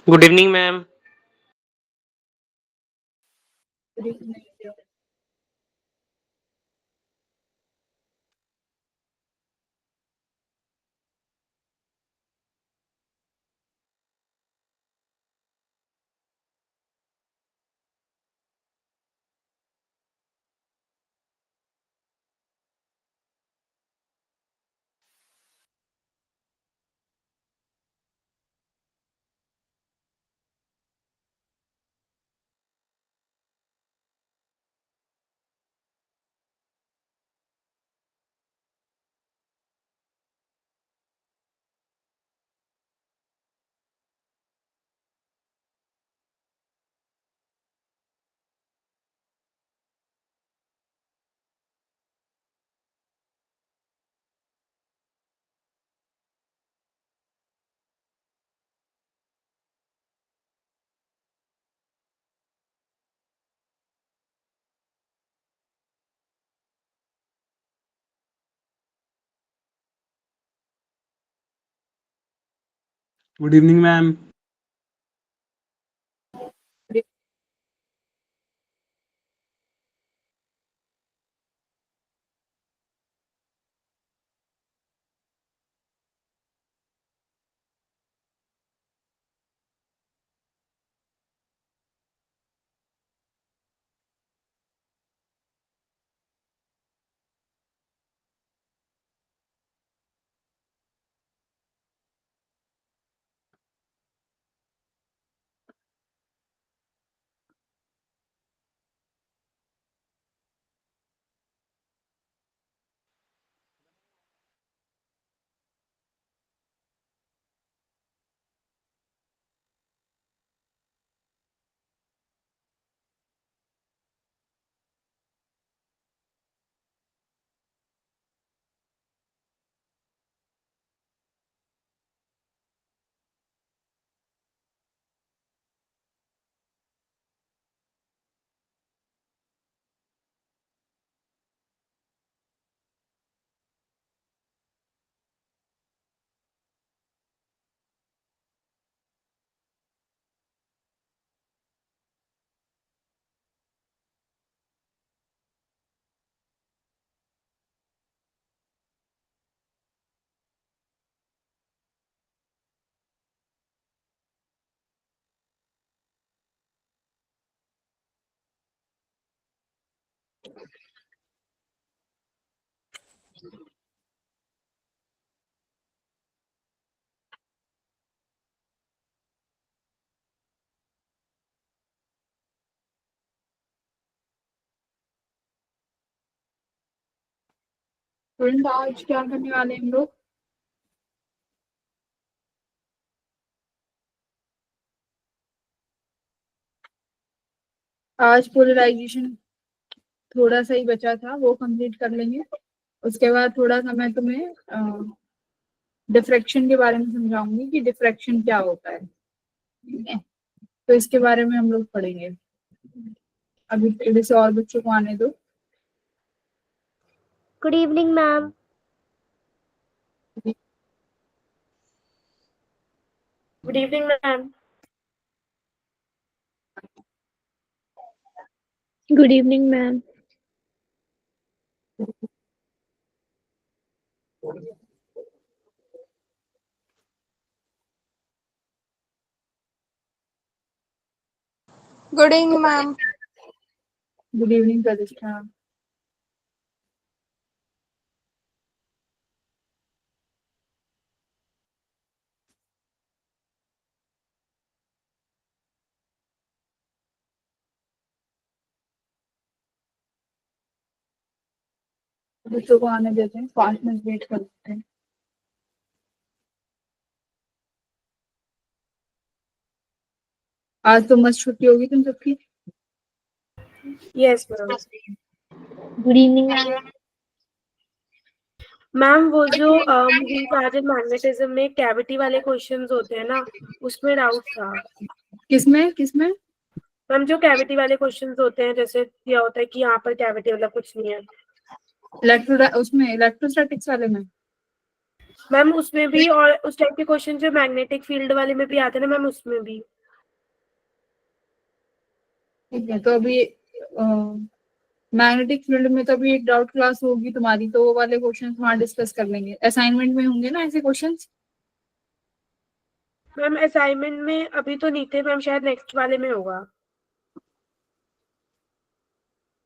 Good evening, ma'am. Good evening, ma'am. Student आज क्या करने वाले हैं हम लोग? आज पोलराइजेशन थोड़ा सा ही बचा था, वो कंप्लीट कर लेंगे। उसके बाद थोड़ा सा मैं तुम्हें डिफ्रैक्शन के बारे में समझाऊंगी कि डिफ्रैक्शन क्या होता है। ठीक है, तो इसके बारे में हम लोग पढ़ेंगे। अभी थोड़े से और बच्चों को आने दो। Good evening, ma'am. Good evening, ma'am. Good evening, ma'am. Good evening, ma'am. Good evening प्रतिष्ठा। बच्चों को आने देते हैं, 5 मिनट वेट कर लेते हैं। आज तो मस्त छुट्टी होगी तुम सबकी। Yes, ma'am. Good evening, ma'am. Ma'am वो जो मूविंग चार्ज एंड मैग्नेटिज्म में कैविटी वाले क्वेश्चंस होते हैं ना, उसमें डाउट था। किसमें किसमें? मैम जो कैविटी वाले क्वेश्चंस होते हैं, जैसे दिया होता है कि यहाँ पर कैविटी वाला कुछ नहीं है। उसमें इलेक्ट्रोस्टैटिक्स वाले में मैम उसमें भी, और उस टाइप के क्वेश्चन जो मैग्नेटिक फील्ड वाले में भी आते हैं ना मैम, उसमें भी। ठीक है, तो अभी मैग्नेटिक फील्ड में तो अभी एक डाउट क्लास होगी तुम्हारी, तो वो वाले क्वेश्चन वहाँ डिस्कस कर लेंगे। असाइनमेंट में होंगे ना ऐसे क्वेश्चंस? मैम असाइनमेंट में अभी तो नहीं थे मैम, शायद नेक्स्ट वाले में होगा।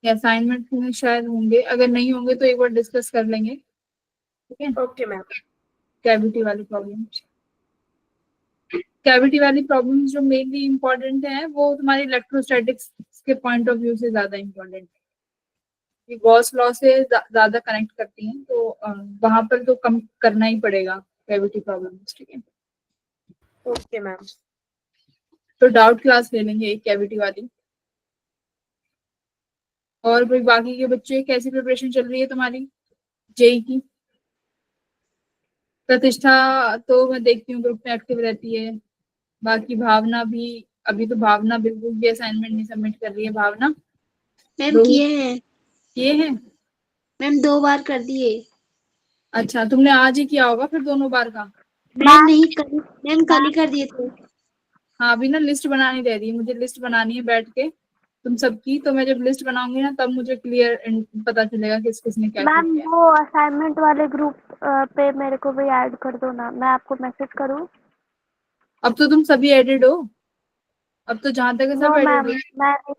असाइनमेंट में शायद होंगे, अगर नहीं होंगे तो एक बार डिस्कस कर लेंगे। ठीक है, ओके मैम। कैविटी वाली प्रॉब्लम, कैविटी वाली प्रॉब्लम्स जो मेनली इंपॉर्टेंट है वो तुम्हारी इलेक्ट्रोस्टैटिक्स के पॉइंट ऑफ व्यू से ज्यादा इंपॉर्टेंट है। गॉस लॉ से ज्यादा कनेक्ट करती हैं, तो वहां पर तो कम करना ही पड़ेगा कैविटी प्रॉब्लम्स। ठीक है, ओके मैम। तो डाउट क्लास ले लेंगे एक कैविटी वाली। और कोई बाकी के बच्चे, कैसी प्रिपरेशन चल रही है तुम्हारी जेई की? प्रतिष्ठा तो मैं देखती हूँ ग्रुप में एक्टिव रहती है, बाकी भावना भी। अभी तो भावना बिल्कुल भी असाइनमेंट नहीं सबमिट कर रही है भावना। मैम रोहित किए हैं। ये है? मैम 2 बार कर दिए। अच्छा, तुमने आज ही किया होगा फिर दोनों बार का। मैम नहीं कल, मैम कल ही कर दिए थे। हाँ, अभी ना लिस्ट बनानी रह रही है, मुझे लिस्ट बनानी है बैठ के तुम सबकी। तो मैं जब लिस्ट बनाऊंगी ना तब मुझे क्लियर पता चलेगा किस किसने क्या मैम किया है। वो असाइनमेंट वाले ग्रुप पे मेरे को भी ऐड कर दो ना, मैं आपको मैसेज करूँ? अब तो तुम सभी एडेड हो, अब तो जहां तक है नो सब एडेड मैम, हो।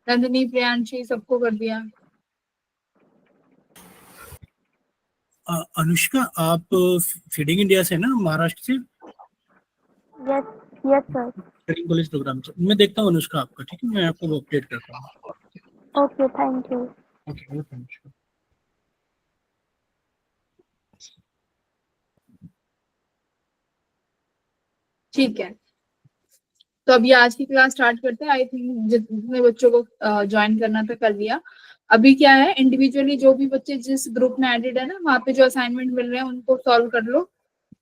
मैं नंदिनी, प्रियांशी, सबको कर दिया। अनुष्का, आप फीडिंग इंडिया से ना, महाराष्ट्र से? Yes yes sir. Training college programme से मैं देखता हूँ अनुष्का आपका। ठीक है, मैं आपको अपडेट करता हूँ। Okay, thank you. Okay, Anushka. ठीक है, तो अभी आज की क्लास स्टार्ट करते हैं। आई थिंक जितने बच्चों को ज्वाइन करना था कर लिया। अभी क्या है, इंडिविजुअली जो भी बच्चे जिस ग्रुप में एडेड है ना, वहाँ पे जो असाइनमेंट मिल रहे हैं उनको सॉल्व कर लो।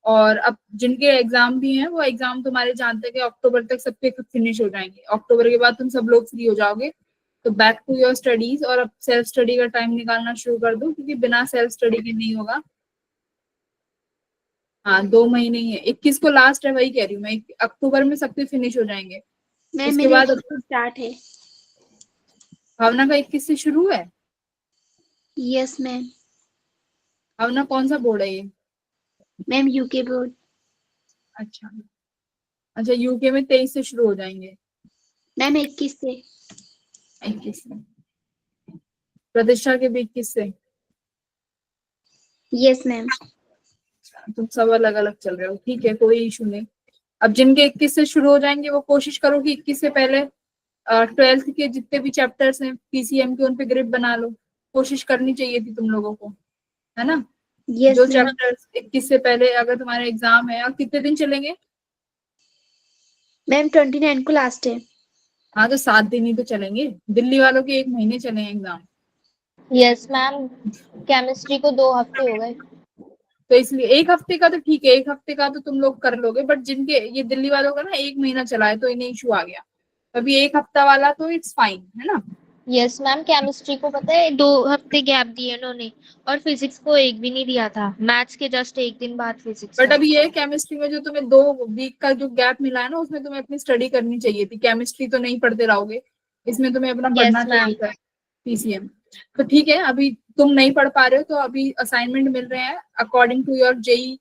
और अब जिनके एग्जाम भी हैं वो एग्जाम तुम्हारे जहाँ तक है अक्टूबर तक सबके फिनिश हो जाएंगे। अक्टूबर के बाद तुम सब लोग फ्री हो जाओगे, तो बैक टू योर स्टडीज। और अब सेल्फ स्टडी का टाइम निकालना शुरू कर दो, क्योंकि बिना सेल्फ स्टडी के नहीं होगा। हाँ, 2 महीने ही है, 21 को लास्ट है, वही कह रही हूँ मैं, अक्टूबर में सबके फिनिश हो जाएंगे। मैम उसके मेरे बाद 21 से स्टार्ट है। भावना का 21 से शुरू है। Yes ma'am. भावना कौन सा बोर्ड है ये? Ma'am UK board. अच्छा अच्छा, यूके में 23 से शुरू हो जाएंगे। मैम 21 से। 21 से। प्रतिष्ठा के भी 21 से। Yes ma'am. तुम सब अलग अलग चल रहे हो, ठीक है, कोई इशू नहीं। अब जिनके 21 से शुरू हो जाएंगे वो कोशिश करो कि 21 से पहले 12th के जितने भी चैप्टर्स हैं पीसीएम के, उन पे ग्रिप बना लो। कोशिश करनी चाहिए थी तुम लोगों को, है ना? यस जो मैम। चैप्टर्स 21 से पहले अगर तुम्हारे एग्जाम है, और कितने दिन चलेंगे? मैम 29 को लास्ट है। हाँ, तो 7 दिन ही तो चलेंगे। दिल्ली वालों के 1 महीने चले एग्जाम। यस मैम, केमिस्ट्री को 2 हफ्ते हो गए। तो इसलिए 1 हफ्ते का तो ठीक है, 1 हफ्ते का तो तुम लोग कर लोगे। बट जिनके ये दिल्ली वालों का ना 1 महीना चला है, तो इन्हें इशू आ गया। अभी 1 हफ्ता वाला तो इट्स फाइन, है ना? यस मैम, केमिस्ट्री को पता है 2 हफ्ते गैप दिए उन्होंने, और फिजिक्स को 1 भी नहीं दिया था। मैथ्स के जस्ट 1 दिन बाद फिजिक्स बट था। अभी ये केमिस्ट्री में जो तुम्हें 2 वीक का जो गैप मिला है ना, उसमें तुम्हें अपनी स्टडी करनी चाहिए थी। केमिस्ट्री तो नहीं पढ़ते रहोगे, इसमें तुम्हें अपना पढ़ना यस मैम। चाहिए था पीसीएम। तो ठीक है, अभी तुम नहीं पढ़ पा रहे हो तो अभी असाइनमेंट मिल रहे हैं according to your JEE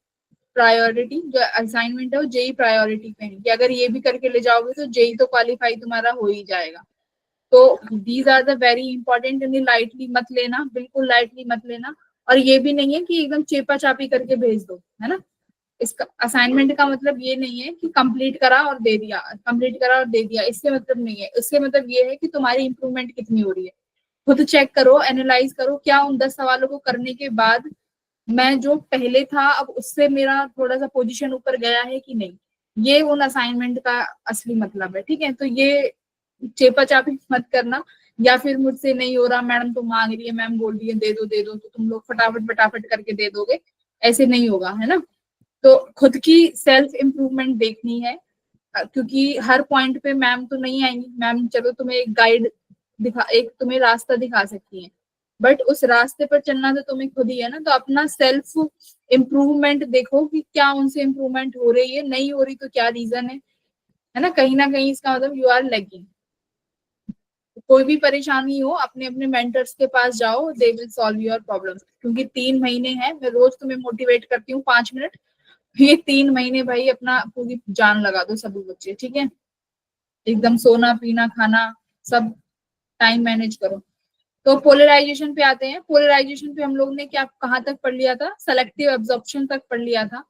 priority. जो असाइनमेंट है वो जेई प्रायोरिटी पे है, कि अगर ये भी करके ले जाओगे तो जेई तो क्वालिफाई तुम्हारा हो ही जाएगा। तो these are the very important, इन्हें लाइटली मत लेना, बिल्कुल लाइटली मत लेना। और ये भी नहीं है कि एकदम चेपा चापी करके भेज दो, है ना? इसका असाइनमेंट का मतलब ये नहीं है कि कंप्लीट करा और दे दिया, कंप्लीट करा और दे दिया, इससे मतलब नहीं है। इससे मतलब ये है कि तुम्हारी इंप्रूवमेंट कितनी हो रही है। खुद चेक करो, एनालाइज करो, क्या उन 10 सवालों को करने के बाद मैं जो पहले था अब उससे मेरा थोड़ा सा पोजीशन ऊपर गया है कि नहीं। ये उन असाइनमेंट का असली मतलब है। ठीक है, तो ये चेपा चापी मत करना, या फिर मुझसे नहीं हो रहा, मैडम तो मांग रही है, मैम बोल रही है दे दो दे दो, तो तुम लोग फटाफट फटाफट करके दे दोगे। ऐसे नहीं होगा, है ना? तो खुद की सेल्फ इम्प्रूवमेंट देखनी है, क्योंकि हर पॉइंट पे मैम तो नहीं आएंगी। मैम चलो तुम्हें एक गाइड दिखा, एक तुम्हें रास्ता दिखा सकती है, बट उस रास्ते पर चलना तो तुम्हें खुद ही है ना। तो अपना सेल्फ इम्प्रूवमेंट देखो कि क्या उनसे इम्प्रूवमेंट हो रही है, नहीं हो रही तो क्या रीजन है। है ना कहीं इसका मतलब यू आर लैगिंग। कोई भी परेशानी हो अपने अपने मेंटर्स के पास जाओ, they will solve your problem. क्योंकि 3 महीने हैं, मैं रोज तुम्हें मोटिवेट करती हूँ 5 मिनट, ये 3 महीने भाई अपना पूरी जान लगा दो सभी बच्चे, ठीक है। एकदम सोना पीना खाना सब टाइम मैनेज करो। तो पोलराइजेशन पे आते हैं। पोलराइजेशन पे हम लोग ने क्या कहाँ तक पढ़ लिया था, सेलेक्टिव एब्जॉर्प्शन तक पढ़ लिया था।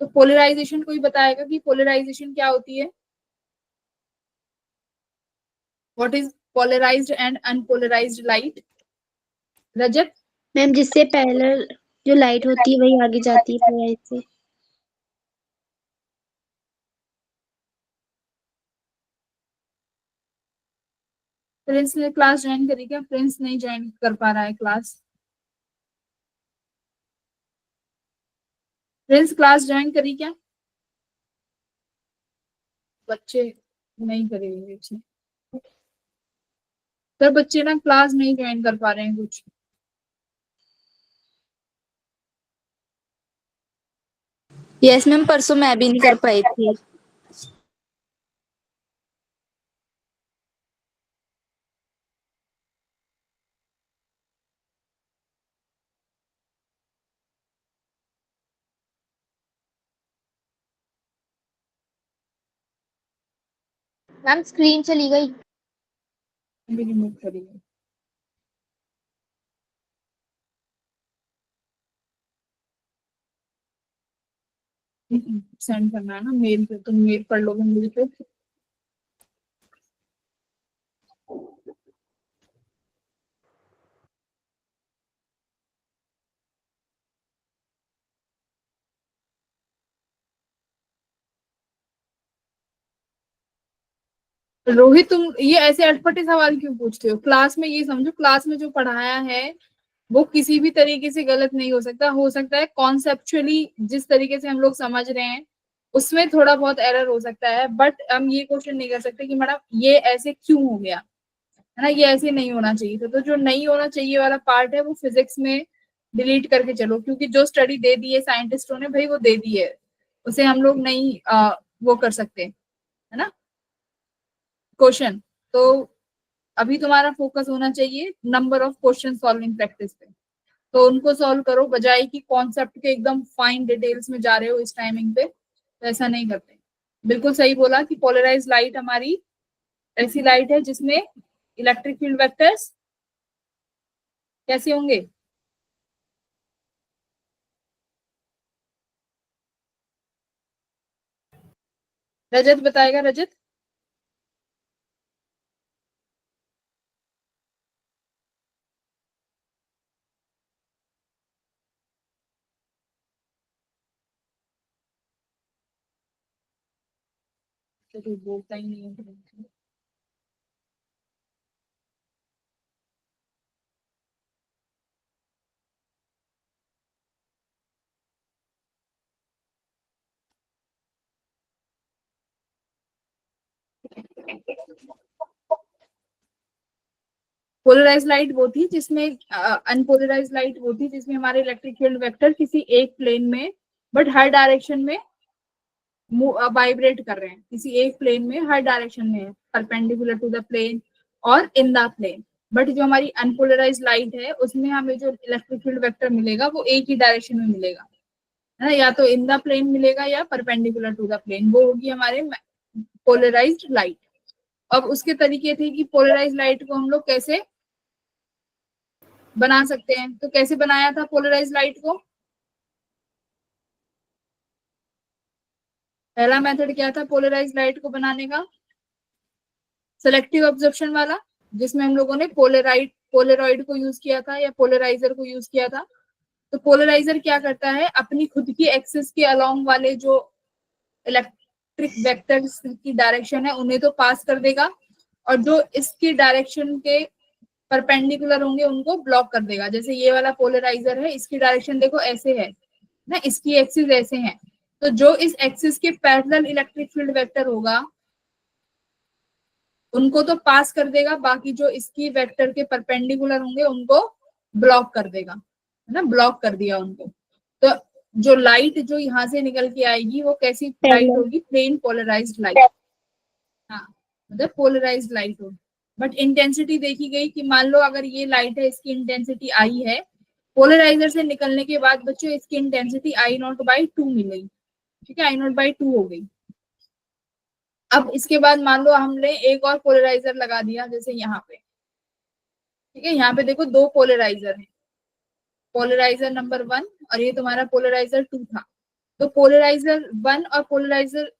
तो पोलराइजेशन कोई बताएगा कि पोलराइजेशन क्या होती है? What is polarized and unpolarized light? Rajat? Ma'am जिससे पहले जो लाइट होती है वही आगे जाती है पोलराइज से। प्रिंस ने क्लास ज्वाइन करी क्या? प्रिंस नहीं ज्वाइन कर पा रहा है क्लास। प्रिंस क्लास ज्वाइन करी क्या? बच्चे नहीं करेंगे। सर बच्चे ना क्लास नहीं ज्वाइन कर पा रहे हैं कुछ। यस मैम, परसों मैं भी नहीं कर पाई थी। मैम स्क्रीन चली गई। अभी रिमूव करिए। सेंड करना है ना मेल पे, तुम मेल पढ़ लोगे मेल पे। रोहित तुम ये ऐसे अटपटे सवाल क्यों पूछते हो? क्लास में ये समझो, क्लास में जो पढ़ाया है वो किसी भी तरीके से गलत नहीं हो सकता है कॉन्सेप्चुअली जिस तरीके से हम लोग समझ रहे हैं उसमें थोड़ा बहुत एरर हो सकता है, बट हम ये क्वेश्चन नहीं कर सकते कि मैडम ये ऐसे क्यों हो गया, है ना, ये ऐसे नहीं होना चाहिए था। तो जो नहीं होना चाहिए वाला पार्ट है वो फिजिक्स में डिलीट करके चलो, क्योंकि जो स्टडी दे दी है साइंटिस्टों ने भाई वो दे दी है, उसे हम लोग नहीं वो कर सकते, है ना क्वेश्चन। तो अभी तुम्हारा फोकस होना चाहिए number of question solving practice पे। तो उनको सॉल्व करो, बजाय कि कॉन्सेप्ट के एकदम फाइन डिटेल्स में जा रहे हो इस टाइमिंग पे, तो ऐसा नहीं करते। बिल्कुल सही बोला कि पोलराइज लाइट हमारी ऐसी लाइट है जिसमें इलेक्ट्रिक फील्ड वेक्टर्स कैसे होंगे? रजत बताएगा। रजत? तो बोलता ही नहीं है। पोलराइज लाइट वो थी जिसमें अनपोलराइज लाइट वो थी जिसमें हमारे इलेक्ट्रिक फील्ड वेक्टर किसी एक प्लेन में बट हर डायरेक्शन में वाइब्रेट कर रहे हैं, किसी एक प्लेन में हर डायरेक्शन में, परपेंडिकुलर टू द प्लेन और इन द प्लेन। बट जो हमारी अनपोलराइज लाइट है उसमें हमें जो इलेक्ट्रिक फील्ड वेक्टर मिलेगा वो एक ही डायरेक्शन में मिलेगा, है ना, या तो इन द प्लेन मिलेगा या परपेंडिकुलर टू द प्लेन, वो होगी हमारे पोलराइज्ड लाइट। अब उसके तरीके थे कि पोलराइज लाइट को हम लोग कैसे बना सकते हैं। तो कैसे बनाया था पोलराइज लाइट को? पहला मेथड क्या था पोलराइज लाइट को बनाने का? सेलेक्टिव ऑब्जर्प्शन वाला, जिसमें हम लोगों ने पोलराइड को यूज किया था या पोलराइजर को यूज किया था। तो पोलराइजर क्या करता है, अपनी खुद की एक्सिस के अलोंग वाले जो इलेक्ट्रिक वेक्टर्स की डायरेक्शन है उन्हें तो पास कर देगा, और जो इसकी डायरेक्शन के परपेंडिकुलर होंगे उनको ब्लॉक कर देगा। जैसे ये वाला पोलराइजर है, इसकी डायरेक्शन देखो ऐसे है ना, इसकी एक्सिस ऐसे है, तो जो इस एक्सिस के पैरेलल इलेक्ट्रिक फील्ड वेक्टर होगा उनको तो पास कर देगा, बाकी जो इसकी वेक्टर के परपेंडिकुलर होंगे उनको ब्लॉक कर देगा, है ना, ब्लॉक कर दिया उनको। तो जो लाइट जो यहाँ से निकल के आएगी वो कैसी लाइट होगी? प्लेन पोलराइज्ड लाइट, मतलब पोलराइज्ड लाइट हो। बट इंटेंसिटी देखी गई कि मान लो अगर ये लाइट है, इसकी इंटेंसिटी आई है, पोलराइजर से निकलने के बाद बच्चों इसकी इंटेंसिटी आई नॉट बाई 2 मिलेगी। ठीक है, आई नॉट बाई 2 हो गई। अब इसके बाद मान लो हमने एक और पोलराइजर लगा दिया, जैसे यहाँ पे। ठीक है, यहाँ पे देखो 2 पोलराइजर है, पोलराइजर नंबर 1 और ये तुम्हारा पोलराइजर 2 था। तो पोलराइजर 1 और पोलराइजर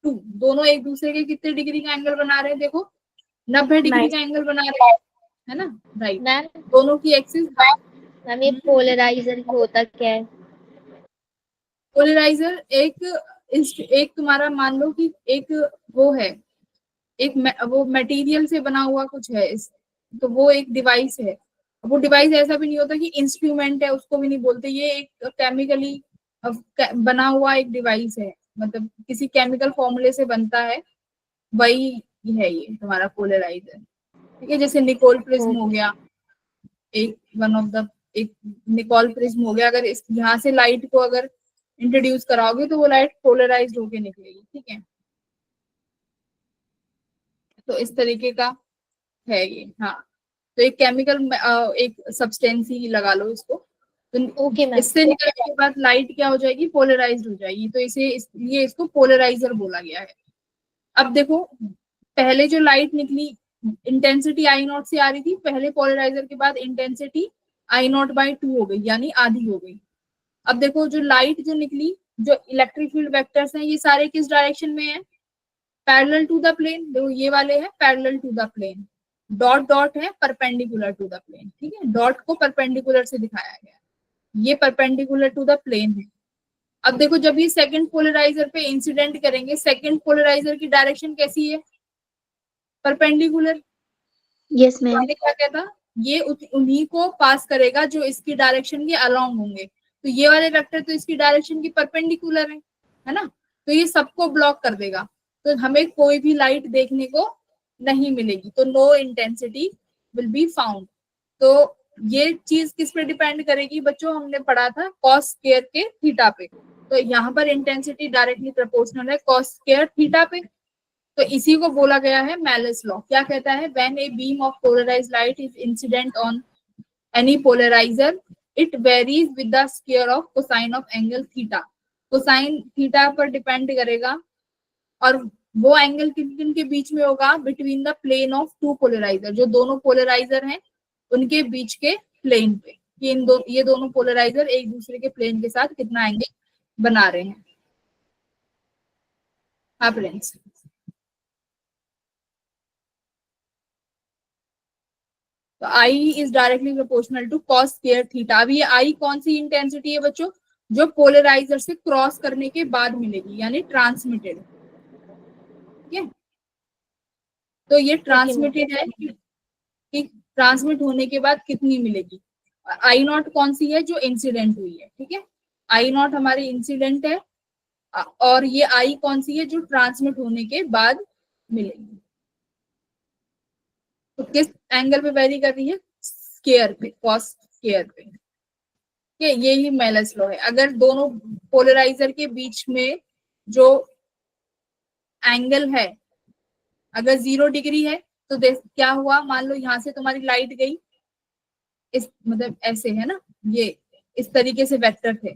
2 दोनों एक दूसरे के कितने डिग्री का एंगल बना रहे हैं? देखो 90 डिग्री का एंगल बना रहे हैं, है ना? राइट, मैम दोनों की एक्सिस। मैम ये पोलराइजर होता क्या है? पोलराइजर एक तुम्हारा मान लो कि एक वो है, वो मटेरियल से बना हुआ कुछ है तो वो एक डिवाइस है। वो डिवाइस ऐसा भी नहीं होता कि इंस्ट्रूमेंट है, उसको भी नहीं बोलते। ये एक केमिकली बना हुआ एक डिवाइस है, मतलब किसी केमिकल फॉर्मूले से बनता है, वही है ये तुम्हारा पोलराइजर। ठीक है, जैसे निकोल प्रिज्म हो गया, एक निकोल प्रिज्म हो गया। अगर इस यहाँ से लाइट को अगर इंट्रोड्यूस कराओगे तो वो लाइट पोलराइज्ड होके निकलेगी। ठीक है, तो इस तरीके का है ये। हाँ, तो एक केमिकल एक सब्सटेंस ही लगा लो इसको, तो ओके मैम। इससे निकलने के बाद लाइट क्या हो जाएगी? पोलराइज्ड हो जाएगी। तो इसलिए इसको पोलराइजर बोला गया है। अब देखो, पहले जो लाइट निकली इंटेंसिटी आई नॉट से आ रही थी, पहले पोलराइजर के बाद इंटेंसिटी आई नॉट बाई 2 हो गई, यानी आधी हो गई। अब देखो जो लाइट जो निकली, जो इलेक्ट्रिक फील्ड वेक्टर्स हैं, ये सारे किस डायरेक्शन में है? Parallel to the plane. देखो ये वाले हैं parallel to the plane, dot dot है परपेंडिकुलर टू द प्लेन। ठीक है, डॉट को परपेंडिकुलर से दिखाया गया, ये परपेंडिकुलर टू द प्लेन है। अब देखो जब ये सेकंड पोलराइजर पे इंसिडेंट करेंगे, सेकंड पोलराइजर की डायरेक्शन कैसी है? परपेंडिकुलर। Yes ma'am. मैंने क्या कहता, ये उन्हीं को पास करेगा जो इसकी डायरेक्शन के अलोंग होंगे। तो ये वाले वेक्टर तो इसकी डायरेक्शन की परपेंडिकुलर है ना? तो ये सबको ब्लॉक कर देगा, तो हमें कोई भी लाइट देखने को नहीं मिलेगी। तो no intensity will be found. तो ये चीज किस पे डिपेंड करेगी बच्चों? हमने पढ़ा था कॉस स्क्वायर के थीटा पे। तो यहाँ पर इंटेंसिटी डायरेक्टली प्रोपोर्शनल है कॉस स्क्वायर थीटा पे। तो इसी को बोला गया है मेलिस लॉ। क्या कहता है? When a beam of polarized light is incident on any polarizer, it varies with the square of cosine of angle theta. Cosine theta पर डिपेंड करेगा, और वो एंगल किन किन के बीच में होगा? Between the plane of 2 polarizer, जो दोनों पोलराइजर हैं उनके बीच के प्लेन पे, कि ये दोनों पोलराइजर एक दूसरे के प्लेन के साथ कितना एंगल बना रहे हैं। हाँ फ्रेंड्स, तो I is directly proportional to cos square theta. अब ये I कौन सी इंटेंसिटी है बच्चों? जो पोलराइजर से क्रॉस करने के बाद मिलेगी, यानी ट्रांसमिटेड। ठीक है, तो ये ट्रांसमिटेड है कि ट्रांसमिट होने के बाद कितनी मिलेगी। आई नॉट कौन सी है? जो इंसिडेंट हुई है। ठीक है, आई नॉट हमारी इंसिडेंट है, और ये I कौन सी है? जो ट्रांसमिट होने के बाद मिलेगी। तो किस एंगल पे वेरी कर रही है? स्क्वायर पे, कॉस स्क्वायर पे। यही मेलिस लॉ है। अगर दोनों पोलराइजर के बीच में जो एंगल है अगर 0 डिग्री है, तो क्या हुआ? मान लो यहाँ से तुम्हारी लाइट गई, इस मतलब ऐसे है ना, ये इस तरीके से वेक्टर थे,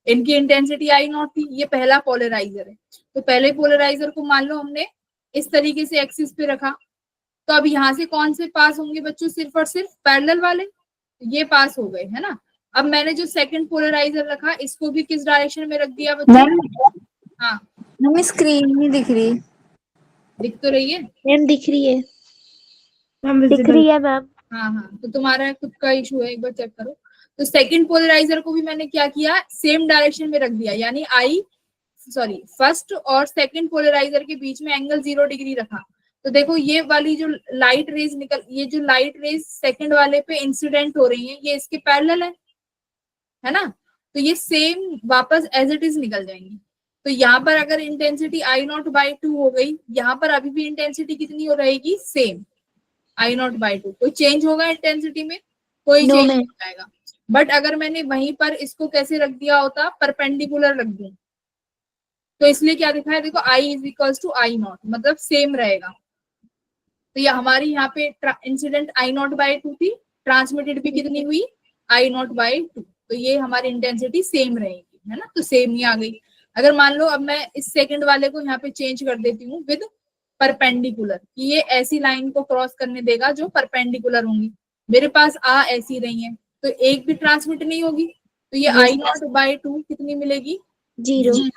इनकी इंटेंसिटी आई नॉट थी। ये पहला पोलराइजर है, तो पहले पोलराइजर को मान लो हमने इस तरीके से एक्सिस पे रखा, तो अब यहाँ से कौन से पास होंगे बच्चों? सिर्फ और सिर्फ पैरेलल वाले, ये पास हो गए, है ना? अब मैंने जो सेकंड पोलराइजर रखा, इसको भी किस डायरेक्शन में रख दिया बच्चों? हाँ मम्मी स्क्रीन नहीं दिख रही। दिख तो रही है मैम, दिख रही है। दिख रही है मैम। हाँ हाँ, तो तुम्हारा खुद का इशू है, एक बार चेक करो। तो सेकंड पोलराइजर को भी मैंने क्या किया? सेम डायरेक्शन में रख दिया, यानी फर्स्ट और सेकंड पोलराइजर के बीच में एंगल 0 डिग्री रखा। तो देखो ये वाली जो लाइट रेज ये जो लाइट रेज सेकंड वाले पे इंसिडेंट हो रही है, ये इसके पैरेलल है ना? तो ये सेम वापस एज इट इज निकल जाएंगी। तो यहाँ पर अगर इंटेंसिटी आई नॉट बाई 2 हो गई, यहाँ पर अभी भी इंटेंसिटी कितनी हो रहेगी? Same I not by 2। कोई चेंज होगा इंटेंसिटी में? कोई चेंज नहीं आएगा। बट अगर मैंने वहीं पर इसको कैसे रख दिया होता? परपेंडिकुलर रख दूं, तो इसलिए क्या दिखा है, देखो i is equals to i not, मतलब सेम रहेगा। तो ये हमारी यहाँ पे इंसिडेंट आई नॉट बाई 2 थी, ट्रांसमिटेड भी कितनी हुई, आई नॉट बाई 2। तो ये हमारी इंटेंसिटी सेम रहेगी, है ना, तो सेम ही आ गई। अगर मान लो अब मैं इस सेकंड वाले को यहाँ पे चेंज कर देती हूँ विद परपेंडिकुलर, कि ये ऐसी लाइन को क्रॉस करने देगा जो परपेंडिकुलर होंगी, मेरे पास आ ऐसी रही है, तो एक भी ट्रांसमिट नहीं होगी, तो ये आई नॉट बाई 2 कितनी मिलेगी, 0।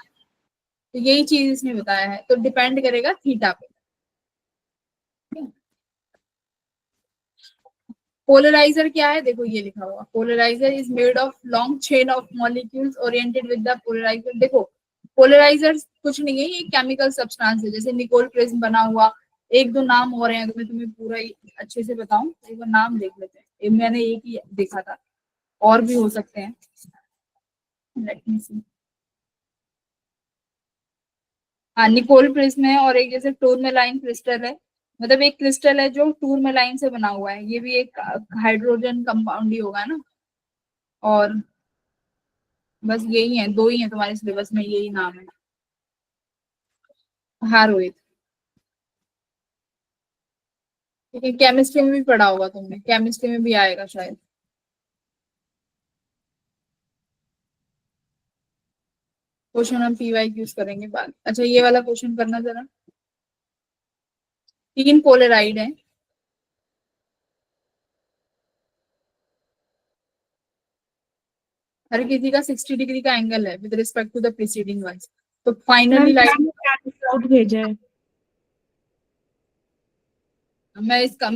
तो यही चीज इसने बताया है, तो डिपेंड करेगा थीटा पे। पोलराइजर क्या है, देखो ये लिखा हुआ, polarizer is made of long chain of molecules oriented with the polarizer. देखो पोलराइजर कुछ नहीं है, ये केमिकल सब्सटेंस है, जैसे निकोल प्रिज्म बना हुआ, एक दो नाम और हैं, तो मैं तुम्हें पूरा ही अच्छे से बताऊं, एक बार नाम देख लेते हैं, मैंने एक ही देखा था, और भी हो सकते हैं। लेट मी सी, हाँ निकोल प्रिज्म है, और एक जैसे टूरमेलाइन क्रिस्टल है, मतलब एक क्रिस्टल है जो टूरमेलाइन से बना हुआ है, ये भी एक हाइड्रोजन कंपाउंड ही होगा ना। और बस यही है, दो ही है तुम्हारे सिलेबस में, यही नाम है। हाँ रोहित, ठीक है, केमिस्ट्री में भी पढ़ा होगा तुमने, केमिस्ट्री में भी आएगा शायद। क्वेश्चन हम PYQs करेंगे बाद। अच्छा ये वाला क्वेश्चन करना जरा, 3 पोलराइड है, हर किसी का 60 डिग्री का एंगल है with respect to the preceding one, तो फाइनली लाइट भेजा है। मैं इसका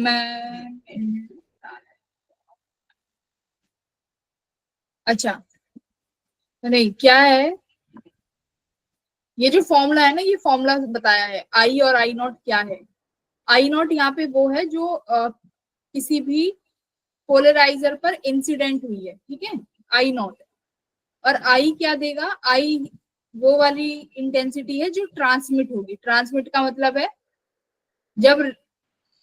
अच्छा नहीं क्या है, ये जो फॉर्मूला है ना, ये फॉर्मूला बताया है, आई और आई नॉट क्या है। आई नॉट यहाँ पे वो है जो किसी भी पोलराइजर पर इंसिडेंट हुई है, ठीक है, आई नॉट। और आई क्या देगा, आई वो वाली इंटेंसिटी है जो ट्रांसमिट होगी। ट्रांसमिट का मतलब है जब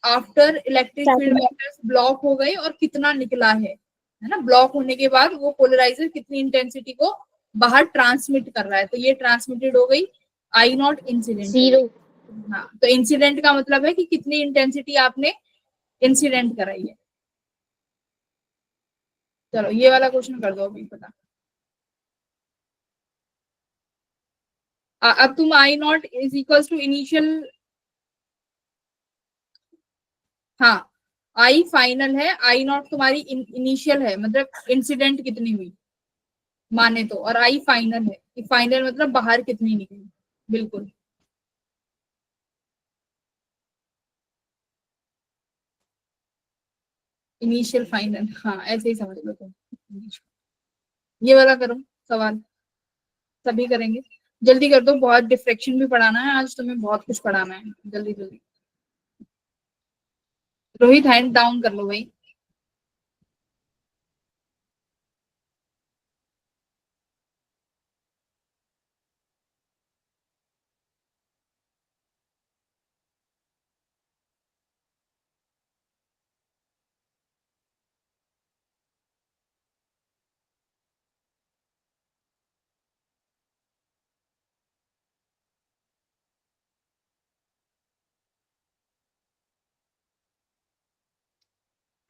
after electric field vectors block हो गए और कितना निकला है ना, ब्लॉक होने के बाद वो पोलराइजर कितनी इंटेंसिटी को बाहर ट्रांसमिट कर रहा है, तो ये ट्रांसमिटेड हो गई आई नॉट इंसिडेंट 0। हाँ, तो इंसिडेंट का मतलब है कि कितनी इंटेंसिटी आपने इंसिडेंट कराई है। चलो ये वाला क्वेश्चन कर दो अभी पता। अब तुम i not is equal to initial, हाँ आई फाइनल है, आई नॉट तुम्हारी इनिशियल है, मतलब इंसिडेंट कितनी हुई माने तो, और आई फाइनल है, कि फाइनल मतलब बाहर कितनी निकली, बिल्कुल। इनिशियल फाइनल, हाँ ऐसे ही समझ लो तुम। ये वाला करो सवाल, सभी करेंगे, जल्दी कर दो, बहुत डिफ्रेक्शन भी पढ़ाना है आज तुम्हें, बहुत कुछ पढ़ाना है, जल्दी जल्दी। रोहित हैंड डाउन कर लो भाई।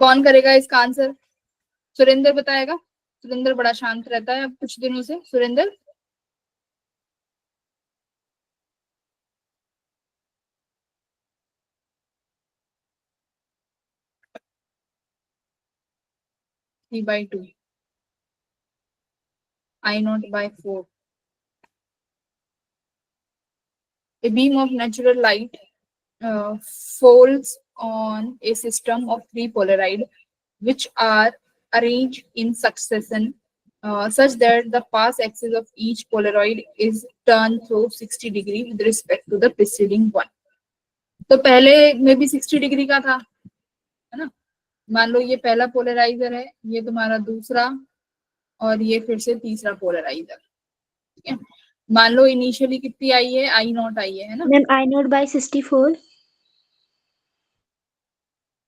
कौन करेगा इसका आंसर, सुरेंद्र बताएगा, सुरेंद्र बड़ा शांत रहता है अब कुछ दिनों से। Surendra, three by two i not by 4। A beam of natural light falls on a system of 3 polaroid which are arranged in succession such that the path axis of each polaroid is turned through 60 degree with respect to the preceding one. तो पहले में भी 60 degree का था, है ना, मान लो ये पहला पोलराइजर है, ये तुम्हारा दूसरा, और ये फिर से तीसरा पोलराइजर, ठीक है। मान लो इनिशियली कितनी आई है, आई नॉट आई है ना ma'am, I not by 64।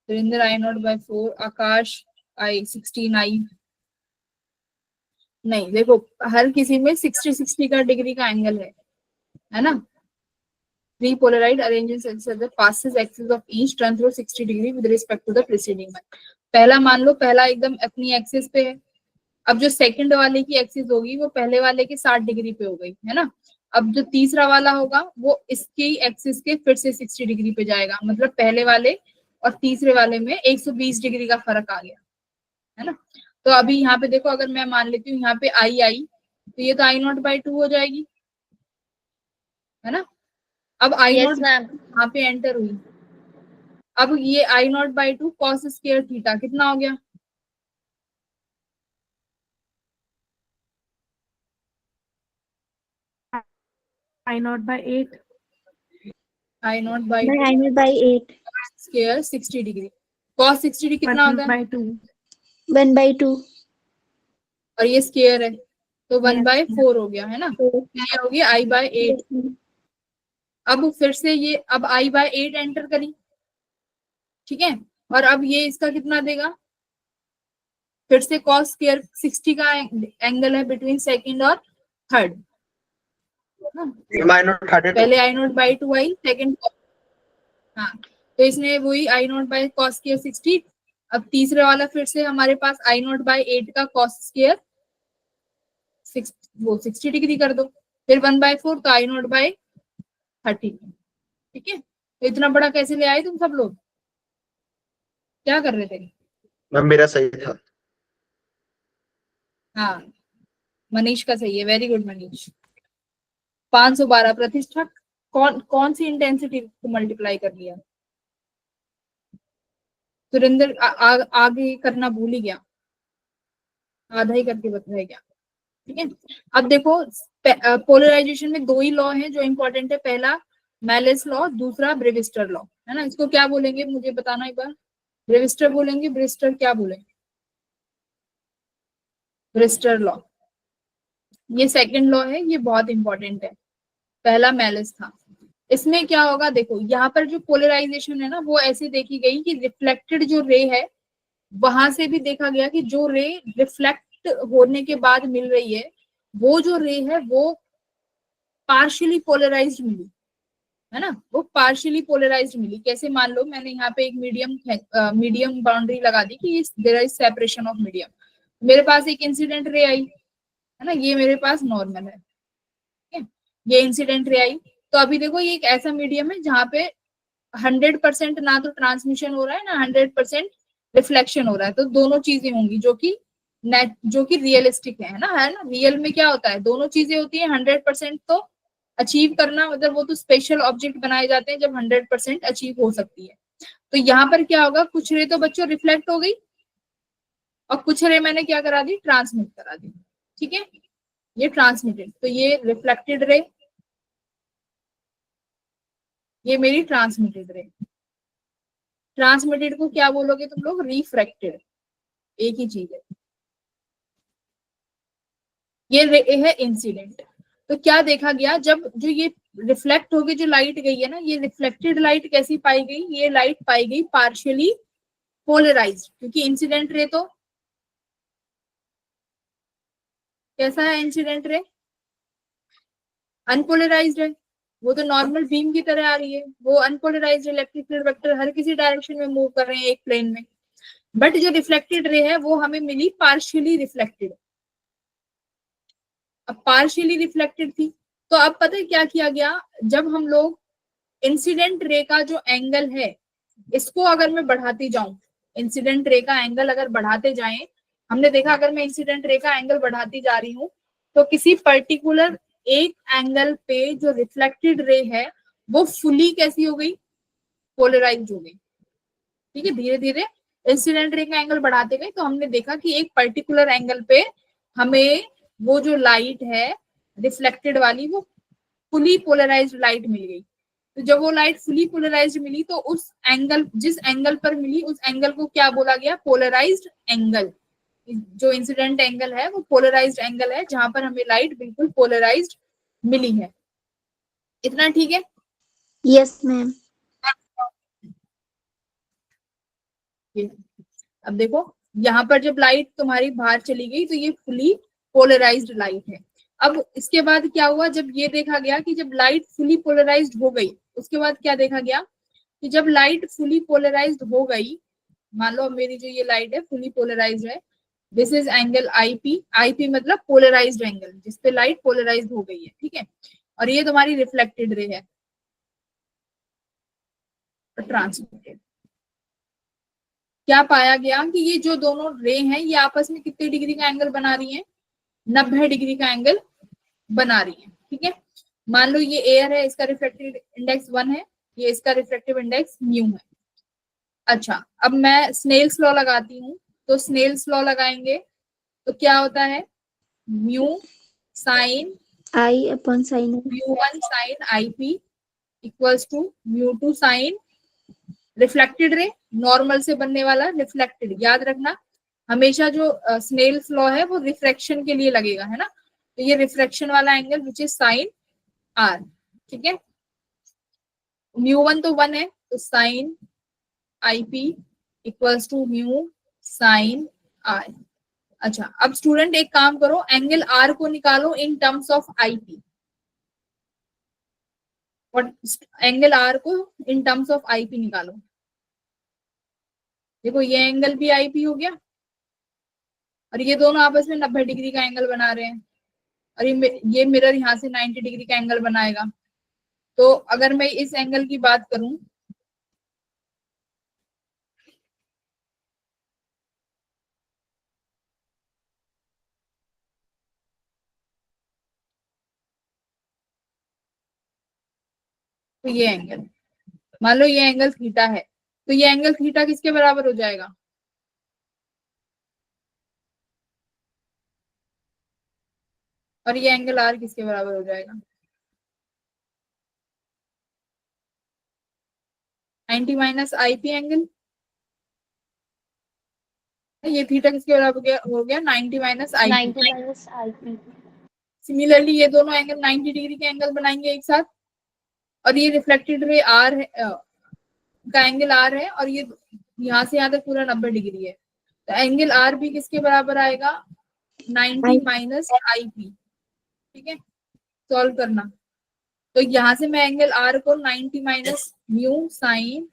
Surendra I not by 4, आकाश आई 16 आई। नहीं देखो हर किसी में 60 का डिग्री का एंगल है, है ना। Three polarized arrangements at the fastest axis of each turn through 60 degree with respect to the preceding one. पहला मान लो पहला एकदम अपनी एक्सिस पे है, अब जो सेकंड वाले की एक्सिस होगी वो पहले वाले के 60 डिग्री पे हो गई, है ना। अब जो तीसरा वाला होगा वो इसकी एक्सिस के फिर से 60 डिग्री पे जाएगा, मतलब पहले वाले और तीसरे वाले में 120 डिग्री का फर्क आ गया, है ना। तो अभी यहाँ पे देखो, अगर मैं मान लेती हूँ यहाँ पे आई तो ये तो I0/2 हो जाएगी, है ना। अब I0 यस मैम। यहाँ पे एंटर हुई, अब ये I0/2 cos स्क्वायर थीटा कितना हो गया, I0/8 I0/2 I0/8 square 60 degree, cos 60 degree कितना होता है 1/2 1/2 और ये स्क्वायर है तो 1/4 हो गया, है ना। ये हो गया I/8। अब फिर से ये अब I/8 एंटर करी, ठीक है, और अब ये इसका कितना देगा, फिर से cos स्क्वायर 60 का एंगल है बिटवीन सेकंड और थर्ड, पहले I0/2 आई सेकंड, हाँ तो इसने वही I0/cos स्क्वायर 60। अब तीसरे वाला फिर से हमारे पास I0/8 का cos स्क्वायर वो 60 डिग्री कर दो, फिर 1/4 तो I0/30, ठीक है। तो इतना बड़ा कैसे ले आए तुम सब लोग, क्या कर रहे थे। मैम मेरा सही था। हाँ मनीष का सही है, वेरी गुड मनीष। 512 प्रतिष्ठा कौन सी इंटेंसिटी को मल्टीप्लाई कर लिया, सुरेंद्र आगे करना भूल ही गया, आधा ही करके बताया गया, ठीक है। अब देखो पोलराइजेशन में दो ही लॉ हैं जो इंपॉर्टेंट है, पहला मेलिस लॉ, दूसरा ब्रेविस्टर लॉ, है ना। इसको क्या बोलेंगे मुझे बताना एक बार, ब्रेविस्टर बोलेंगे, ब्रेविस्टर क्या बोलेंगे, ब्रेविस्टर लॉ। ये सेकंड लॉ है, ये बहुत इंपॉर्टेंट है, पहला मेलिस था। इसमें क्या होगा, देखो यहाँ पर जो पोलराइजेशन है ना वो ऐसे देखी गई कि रिफ्लेक्टेड जो रे है वहां से भी देखा गया कि जो रे रिफ्लेक्ट होने के बाद मिल रही है वो जो रे है वो पार्शियली पोलराइज्ड मिली, है ना, वो पार्शियली पोलराइज्ड मिली। कैसे, मान लो मैंने यहाँ पे एक मीडियम बाउंड्री लगा दी कि there is separation of medium, मेरे पास एक इंसिडेंट रे आई, है ना, ये मेरे पास नॉर्मल है, ठीक है, ये इंसिडेंट रे आई। तो अभी देखो ये एक ऐसा मीडियम है जहाँ पे 100% ना तो ट्रांसमिशन हो रहा है ना 100% रिफ्लेक्शन हो रहा है, तो दोनों चीजें होंगी जो कि रियलिस्टिक है ना, है ना। रियल में क्या होता है, दोनों चीजें होती है, 100% तो अचीव करना, मतलब वो तो स्पेशल ऑब्जेक्ट बनाए जाते हैं जब 100% अचीव हो सकती है। तो यहाँ पर क्या होगा, कुछ रे तो बच्चों रिफ्लेक्ट हो गई और कुछ रे मैंने क्या करा दी, ट्रांसमिट करा दी, ठीक है, ये ट्रांसमिटेड, तो ये रिफ्लेक्टेड रे, ये मेरी ट्रांसमिटेड रे। ट्रांसमिटेड को क्या बोलोगे तुम लोग, रिफ्रैक्टेड, एक ही चीज है। ये रे है इंसिडेंट। तो क्या देखा गया, जब जो ये रिफ्लेक्ट होगी जो लाइट गई है ना, ये रिफ्लेक्टेड लाइट कैसी पाई गई, ये लाइट पाई गई पार्शियली पोलराइज्ड, क्योंकि इंसिडेंट रे तो कैसा है, इंसिडेंट रे अनपोलराइज्ड है, वो तो नॉर्मल बीम की तरह आ रही है, वो अनपोलराइज्ड इलेक्ट्रिक फील्ड वेक्टर हर किसी डायरेक्शन में मूव कर रहे हैं एक प्लेन में। बट जो रिफ्लेक्टेड रे है वो हमें मिली पार्शियली रिफ्लेक्टेड। अब पार्शियली रिफ्लेक्टेड थी तो अब पता है क्या किया गया, जब हम लोग इंसिडेंट रे का जो एंगल है इसको अगर मैं बढ़ाती जाऊं, इंसिडेंट रे का एंगल अगर बढ़ाते जाएं, हमने देखा अगर मैं इंसिडेंट रे का एंगल बढ़ाती जा रही हूं तो किसी पर्टिकुलर एक एंगल पे जो रिफ्लेक्टेड रे है वो फुली कैसी हो गई, पोलराइज्ड हो गई, ठीक है। धीरे धीरे इंसिडेंट रे का एंगल बढ़ाते गए तो हमने देखा कि एक पर्टिकुलर एंगल पे हमें वो जो लाइट है रिफ्लेक्टेड वाली वो फुली पोलराइज्ड लाइट मिल गई। तो जब वो लाइट फुली पोलराइज्ड मिली तो उस एंगल, जिस एंगल पर मिली उस एंगल को क्या बोला गया, पोलराइज्ड एंगल। जो इंसिडेंट एंगल है वो पोलराइज्ड एंगल है जहां पर हमें लाइट बिल्कुल पोलराइज्ड मिली है। इतना ठीक है, यस मैम। अब देखो यहाँ पर जब लाइट तुम्हारी बाहर चली गई तो ये फुली पोलराइज्ड लाइट है। अब इसके बाद क्या हुआ, जब ये देखा गया कि जब लाइट फुली पोलराइज्ड हो गई, उसके बाद क्या देखा गया कि जब लाइट फुली पोलराइज्ड हो गई, मान लो मेरी जो ये लाइट है फुली पोलराइज्ड है, this is angle IP, IP मतलब पोलराइज्ड एंगल, जिसपे लाइट पोलराइज्ड हो गई है, ठीक है, और ये तुम्हारी रिफ्लेक्टेड रे है, ट्रांसमिटेड। क्या पाया गया कि ये जो दोनों रे हैं ये आपस में कितने डिग्री का एंगल बना रही हैं, 90 डिग्री का एंगल बना रही है, ठीक है। मान लो ये एयर है, इसका रिफ्लेक्टिव इंडेक्स 1 है, ये इसका रिफ्लेक्टिव इंडेक्स म्यू है। अच्छा, अब मैं स्नेल्स लॉ लगाती हूँ, तो स्नेल्स लॉ लगाएंगे तो क्या होता है, mu sine i upon sine म्यू1 साइन आईपी इक्वल्स टू म्यू2 साइन रिफ्लेक्टेड रे, नॉर्मल से बनने वाला रिफ्लेक्टेड, याद रखना हमेशा जो स्नेल्स लॉ है वो रिफ्रैक्शन के लिए लगेगा, है ना, तो ये रिफ्रैक्शन वाला angle which is sine r, ठीक है। म्यू1 तो 1 है, तो sine IP equals to mu sine r. अच्छा, अब स्टूडेंट एक काम करो, एंगल आर को निकालो इन टर्म्स ऑफ आईपी, और एंगल आर को इन टर्म्स ऑफ आईपी निकालो। देखो ये एंगल भी आईपी हो गया, और ये दोनों आपस में 90 डिग्री का एंगल बना रहे हैं, और ये मिरर यहाँ से 90 डिग्री का एंगल बनाएगा। तो अगर मैं इस एंगल की बात करूं, तो ये एंगल, मान लो ये एंगल थीटा है, तो ये एंगल थीटा किसके बराबर हो जाएगा, और ये एंगल आर किसके बराबर हो जाएगा, 90 माइनस आईपी एंगल, ये थीटा किसके बराबर हो गया 90 माइनस आईपी। सिमिलरली ये दोनों एंगल 90 डिग्री के एंगल बनाएंगे एक साथ, और ये रिफ्लेक्टेड रे आर है का एंगल आर है, और ये यहाँ से यहाँ तक पूरा 90 डिग्री है, तो एंगल आर भी किसके बराबर आएगा 90 माइनस आईपी, ठीक है। सॉल्व करना, तो यहाँ से मैं एंगल आर को 90 minus mu sign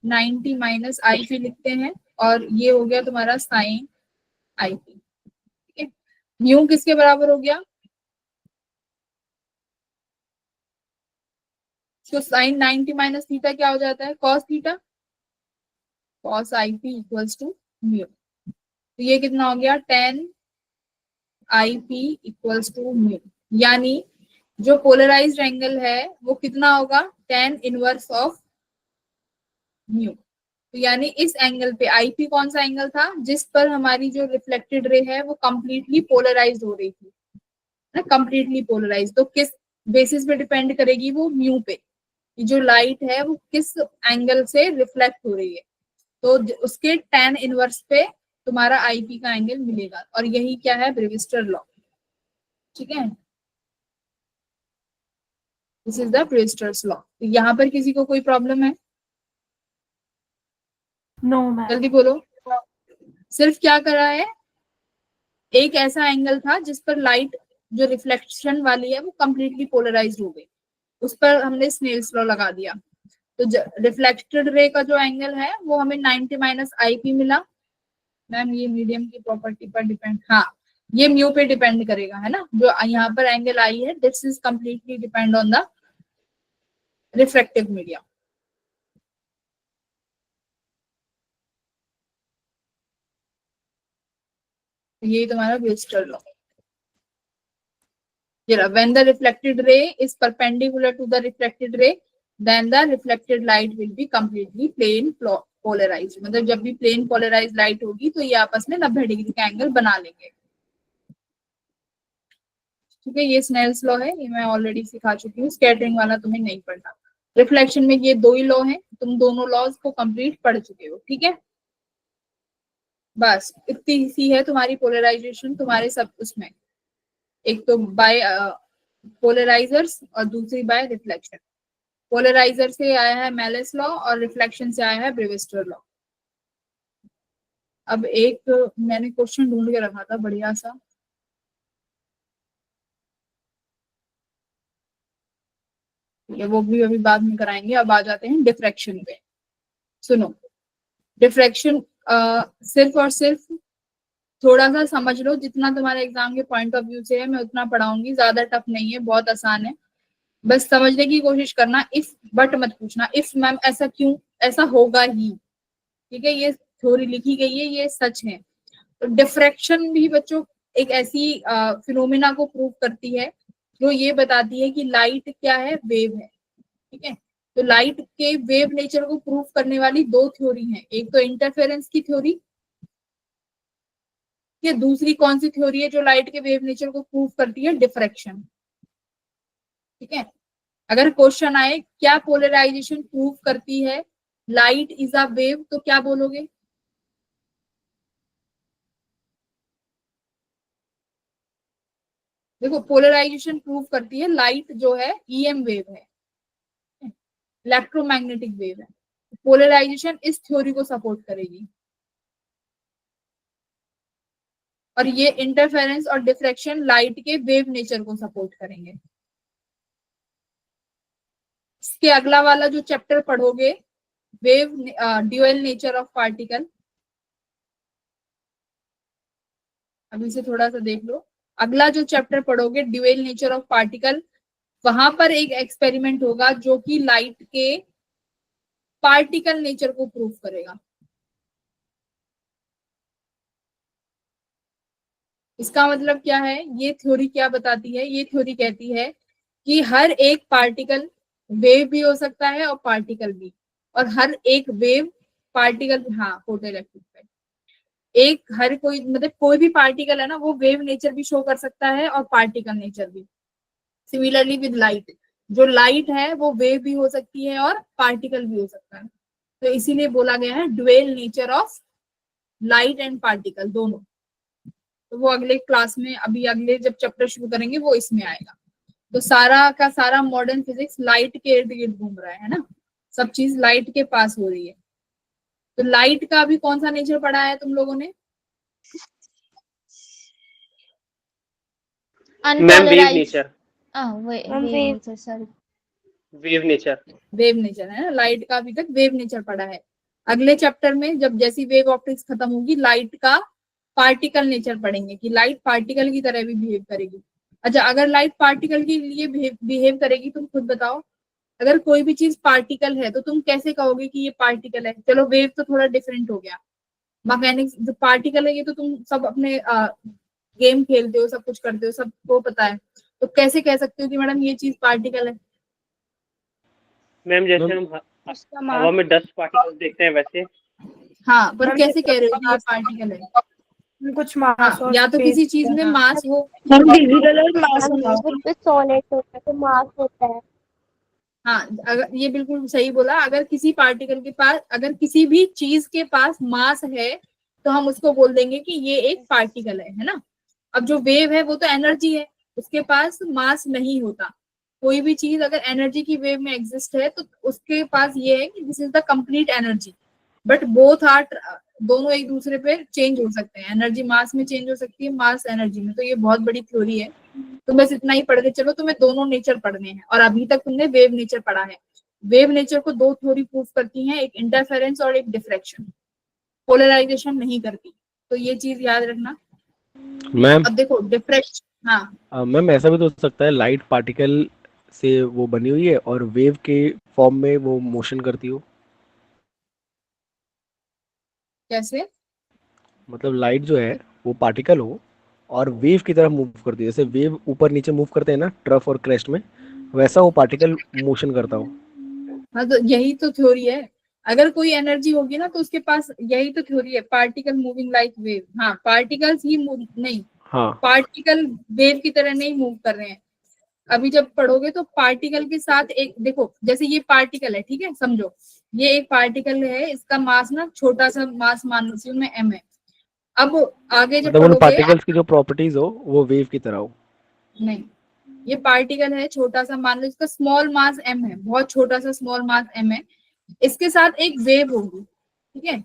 90 minus IP लिखते हैं, और ये हो गया तुम्हारा साइन आईपी, ठीक है। म्यू किसके बराबर हो गया, तो साइन 90 माइनस थीटा क्या हो जाता है, cos theta, cos ip equals to mu, तो ये कितना हो गया 10 आईपी इक्वल्स टू म्यू, यानी जो पोलराइज्ड एंगल है वो कितना होगा 10 इनवर्स ऑफ म्यू, तो यानी इस एंगल पे आईपी कौन सा एंगल था जिस पर हमारी जो रिफ्लेक्टेड रे है वो कंप्लीटली पोलराइज्ड हो रही थी ना, कंप्लीटली पोलराइज्ड, तो किस बेसिस पे डिपेंड करेगी वो म्यू पे, जो लाइट है वो किस एंगल से रिफ्लेक्ट हो रही है, तो उसके tan इनवर्स पे तुम्हारा आईपी का एंगल मिलेगा, और यही क्या है ब्रेविस्टर लॉ, ठीक है, दिस इज द ब्रेविस्टर्स लॉ। तो यहाँ पर किसी को कोई प्रॉब्लम है, नो मैम, जल्दी बोलो। सिर्फ क्या करा है, एक ऐसा एंगल था जिस पर लाइट जो रिफ्लेक्शन वाली है वो कंप्लीटली पोलराइज्ड हो गई, उस पर हमने स्नेल्स लॉ लगा दिया, तो रिफ्लेक्टेड रे का जो एंगल है वो हमें 90 माइनस आईपी मिला। मैम ये मीडियम की प्रॉपर्टी पर डिपेंड, हाँ ये म्यू पे डिपेंड करेगा, है ना, जो यहाँ पर एंगल आई है this is completely depend on the refractive medium. ये तुम्हारा ब्रेविस्टर law, when the reflected ray is perpendicular to the reflected ray then the reflected light will be completely plane polarized, मतलब जब भी प्लेन पोलराइज्ड लाइट होगी तो ये आपस में 90 डिग्री का एंगल बना लेंगे, ठीक है। ये स्नेल्स लॉ है, ये मैं ऑलरेडी सिखा चुकी हूँ, स्कैटरिंग वाला तुम्हें नहीं पढ़ना। रिफ्लेक्शन में ये दो ही लॉ हैं, तुम दोनों लॉज को कंप्लीट पढ़ चुके हो, ठीक है। बस इतनी सी है तुम्हारी पोलराइजेशन तुम्हारे सब उसमें, एक तो बाय पोलराइजर्स और दूसरी बाय रिफ्लेक्शन। पोलराइजर से आया है मेलिस लॉ और रिफ्लेक्शन से आया है ब्रेविस्टर लॉ। अब एक मैंने क्वेश्चन ढूंढ के रखा था बढ़िया सा, ये वो भी अभी बाद में कराएंगे। अब आ जाते हैं डिफ्रैक्शन पे। सुनो, डिफ्रैक्शन सिर्फ और सिर्फ थोड़ा सा समझ लो, जितना तुम्हारे एग्जाम के पॉइंट ऑफ व्यू से है मैं उतना पढ़ाऊंगी, ज्यादा टफ नहीं है, बहुत आसान है, बस समझने की कोशिश करना। इफ बट मत पूछना, इफ मैम ऐसा क्यों, ऐसा होगा ही, ठीक है, ये थ्योरी लिखी गई है, ये सच है। तो डिफ्रैक्शन भी बच्चों एक ऐसी फिनोमिना को प्रूव करती है जो ये बताती है कि लाइट क्या है, वेव है, ठीक है। तो लाइट के वेव नेचर को प्रूव करने वाली दो थ्योरी हैं, एक तो इंटरफेरेंस की थ्योरी, ये दूसरी कौन सी थ्योरी है जो लाइट के वेव नेचर को प्रूव करती है, डिफ्रैक्शन, ठीक है। अगर क्वेश्चन आए क्या पोलराइजेशन प्रूव करती है लाइट इज अ वेव, तो क्या बोलोगे? देखो, पोलराइजेशन प्रूव करती है लाइट जो है ईएम वेव है, इलेक्ट्रोमैग्नेटिक वेव है। पोलराइजेशन इस थ्योरी को सपोर्ट करेगी, और ये इंटरफेरेंस और डिफ्रैक्शन लाइट के वेव नेचर को सपोर्ट करेंगे। इसके अगला वाला जो चैप्टर पढ़ोगे, wave dual nature of particle, अभी से थोड़ा सा देख लो। अगला जो चैप्टर पढ़ोगे ड्यूअल नेचर ऑफ पार्टिकल, वहां पर एक एक्सपेरिमेंट होगा जो कि लाइट के पार्टिकल नेचर को प्रूव करेगा। इसका मतलब क्या है, ये थ्योरी क्या बताती है, ये थ्योरी कहती है कि हर एक पार्टिकल वेव भी हो सकता है और पार्टिकल भी, और हर एक वेव पार्टिकल, हाँ फोटोइलेक्ट्रिक इफेक्ट, एक हर कोई मतलब कोई भी पार्टिकल है ना, वो वेव नेचर भी शो कर सकता है और पार्टिकल नेचर भी। सिमिलरली विद लाइट, जो लाइट है वो वेव भी हो सकती है और पार्टिकल भी हो सकता है। तो इसीलिए बोला गया है dual nature of light and particle दोनों। तो वो अगले क्लास में, अभी अगले जब चैप्टर शुरू करेंगे वो इसमें आएगा। तो सारा का सारा मॉडर्न फिजिक्स लाइट के इर्द गिर्द घूम रहा है ना, सब चीज लाइट के पास हो रही है। तो लाइट का अभी कौन सा नेचर पढ़ा है तुम लोगों ने? Unpolarised, wave nature wave nature है ना, लाइट का अभी तक वेव नेचर पढ़ा है। अगले चैप्टर में जब जैसी वेव ऑप्टिक्स खत्म होगी, लाइट का पार्टिकल नेचर पढ़ेंगे कि लाइट पार्टिकल की तरह भी बिहेव करेगी। अच्छा, अगर लाइट पार्टिकल के लिए बिहेव करेगी, तुम खुद बताओ, अगर कोई भी चीज पार्टिकल है तो तुम कैसे कहोगे कि ये पार्टिकल है? चलो वेव तो थोड़ा डिफरेंट हो गया, मैकेनिक्स जो पार्टिकल है ये तो तुम सब अपने गेम खेलते हो, सब कुछ करते हो, सबको पता है, तो कैसे कह सकते हो कि मैडम ये चीज पार्टिकल है? मैम जैसे हम हवा में डस्ट पार्टिकल्स देखते हैं वैसे। हाँ, पर कैसे कह रहे हो कि ये पार्टिकल है? कुछ मास हाँ, या तो किसी चीज में मास हो, सॉलिड होता है तो मास होता है। हाँ, अगर ये बिल्कुल सही बोला, अगर किसी पार्टिकल के पास, अगर किसी भी चीज के पास मास है तो हम उसको बोल देंगे कि ये एक पार्टिकल है ना। अब जो वेव है वो तो एनर्जी है, उसके पास मास नहीं होता। कोई भी चीज अगर एनर्जी की वेव में एग्जिस्ट है तो उसके पास ये है कि this is the complete energy, but both are, दोनों एक दूसरे पे चेंज हो सकते हैं। एनर्जी मास में चेंज हो सकती है, मास एनर्जी में। तो ये बहुत बड़ी थ्योरी है, तो बस इतना ही पढ़ के चलो, तुम्हें दोनों नेचर पढ़ने हैं। और अभी तक तुमने वेव नेचर पढ़ा है। वेव नेचर को दो थ्योरी प्रूव करती हैं, एक इंटरफेरेंस और एक डिफ्रैक्शन, पोलराइजेशन नहीं करती। तो ये चीज याद रखना मैम। अब देखो डिफ्रैक्शन, हाँ मैम ऐसा भी तो हो सकता है लाइट पार्टिकल से वो बनी हुई है और वेव के फॉर्म में वो मोशन करती हो। कैसे? मतलब लाइट जो है वो पार्टिकल हो और वेव की तरह मूव करती है, जैसे वेव ऊपर नीचे मूव करते हैं ना ट्रफ और क्रेस्ट में, वैसा वो पार्टिकल मोशन करता हो। हाँ, तो यही तो थ्योरी है। अगर कोई एनर्जी होगी ना तो उसके पास, यही तो थ्योरी है, पार्टिकल मूविंग लाइक वेव। हाँ, पार्टिकल्स ही मूव नहीं, हाँ, पार्टिकल वेव की तरह नहीं मूव कर रहे हैं। अभी जब पढ़ोगे तो पार्टिकल के साथ एक, देखो जैसे ये पार्टिकल है, ठीक है, समझो ये एक पार्टिकल है, इसका मास ना छोटा सा मास मान लो में m है। अब आगे जब मतलब उन पढ़ोगे, पार्टिकल्स की जो प्रॉपर्टीज हो वो वेव की तरह हो। नहीं, ये पार्टिकल है छोटा सा, मान लो इसका स्मॉल मास m है, बहुत छोटा सा स्मॉल मास m है, इसके साथ एक वेव होगी, ठीक है,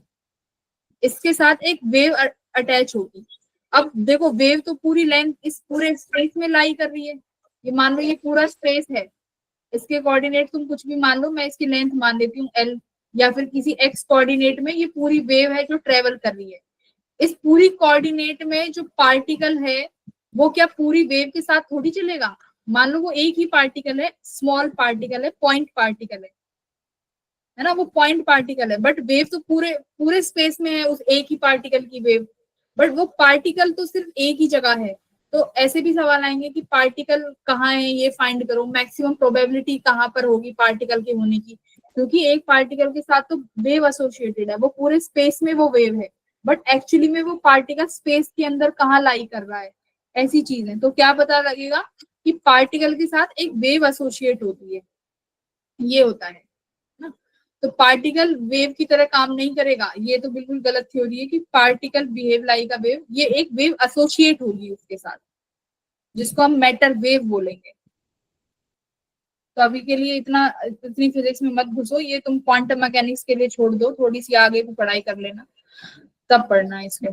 इसके साथ एक वेव अटैच होगी। अब देखो वेव तो पूरी लेंथ इस पूरे स्पेस में लाई कर रही है, ये मान लो ये पूरा स्पेस है, इसके कोऑर्डिनेट तुम कुछ भी मान लो, मैं इसकी लेंथ मान देती हूँ l, या फिर किसी x कोऑर्डिनेट में ये पूरी वेव है जो ट्रेवल कर रही है। इस पूरी कोऑर्डिनेट में जो पार्टिकल है वो क्या पूरी वेव के साथ थोड़ी चलेगा? मान लो वो एक ही पार्टिकल है, स्मॉल पार्टिकल है, पॉइंट पार्टिकल है ना, वो पॉइंट पार्टिकल है, बट वेव तो पूरे पूरे स्पेस में है उस एक ही पार्टिकल की वेव, बट वो पार्टिकल तो सिर्फ एक ही जगह है। तो ऐसे भी सवाल आएंगे कि पार्टिकल कहाँ है ये फाइंड करो, मैक्सिमम प्रोबेबिलिटी कहाँ पर होगी पार्टिकल के होने की, क्योंकि एक पार्टिकल के साथ तो वेव एसोसिएटेड है, वो पूरे स्पेस में वो वेव है, बट एक्चुअली में वो पार्टिकल स्पेस के अंदर कहाँ लाई कर रहा है, ऐसी चीज है। तो क्या पता लगेगा कि पार्टिकल के साथ एक वेव एसोसिएट होती है, ये होता है ना। तो पार्टिकल वेव की तरह काम नहीं करेगा, ये तो बिल्कुल गलत थ्योरी है कि particle behave like a wave. ये एक वेव एसोसिएट होगी उसके साथ, जिसको हम मैटर वेव बोलेंगे। तो अभी के लिए इतनी फिजिक्स में मत घुसो, ये तुम क्वांटम मैकेनिक्स के लिए छोड़ दो, थोड़ी सी आगे की पढ़ाई कर लेना, तब पढ़ना है इसको।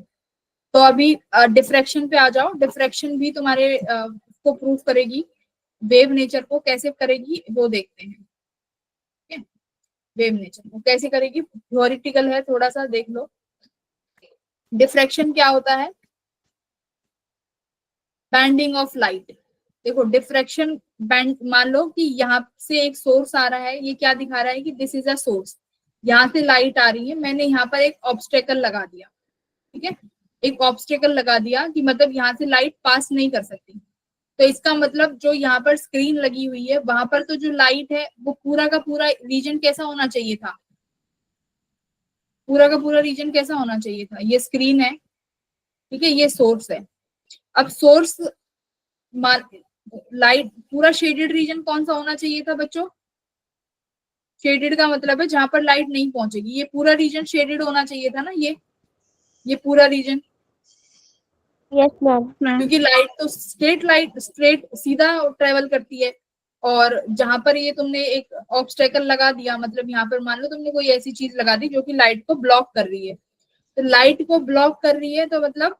तो अभी डिफ्रैक्शन पे आ जाओ। डिफ्रैक्शन भी तुम्हारे को प्रूफ करेगी, वेव नेचर को कैसे करेगी वो देखते हैं। वेव नेचर को कैसे करेगी, थ्योरेटिकल है, थोड़ा सा देख लो। डिफ्रैक्शन क्या होता है? Bending of light. देखो डिफ्रैक्शन बैंड, मान लो कि यहाँ से एक सोर्स आ रहा है, ये क्या दिखा रहा है कि दिस इज अ सोर्स, यहाँ से लाइट आ रही है, मैंने यहाँ पर एक ऑब्स्टेकल लगा दिया, ठीक है, एक ऑब्स्टेकल लगा दिया कि मतलब यहाँ से लाइट पास नहीं कर सकती। तो इसका मतलब जो यहाँ पर स्क्रीन लगी हुई है वहां पर तो जो लाइट है वो पूरा का पूरा रीजन कैसा होना चाहिए था, पूरा का पूरा रीजन कैसा होना चाहिए था? ये स्क्रीन है, ठीक है, ये सोर्स है। अब सोर्स लाइट पूरा शेडेड रीजन कौन सा होना चाहिए था बच्चों? शेडेड का मतलब है जहां पर लाइट नहीं पहुंचेगी, ये पूरा रीजन शेडेड होना चाहिए था ना, ये पूरा रीजन। Yes ma'am. क्योंकि लाइट तो स्ट्रेट सीधा ट्रेवल करती है, और जहां पर ये तुमने एक ऑब्स्टेकल लगा दिया, मतलब यहाँ पर मान लो तुमने कोई ऐसी चीज लगा दी जो कि लाइट को ब्लॉक कर रही है, तो लाइट को ब्लॉक कर रही है तो मतलब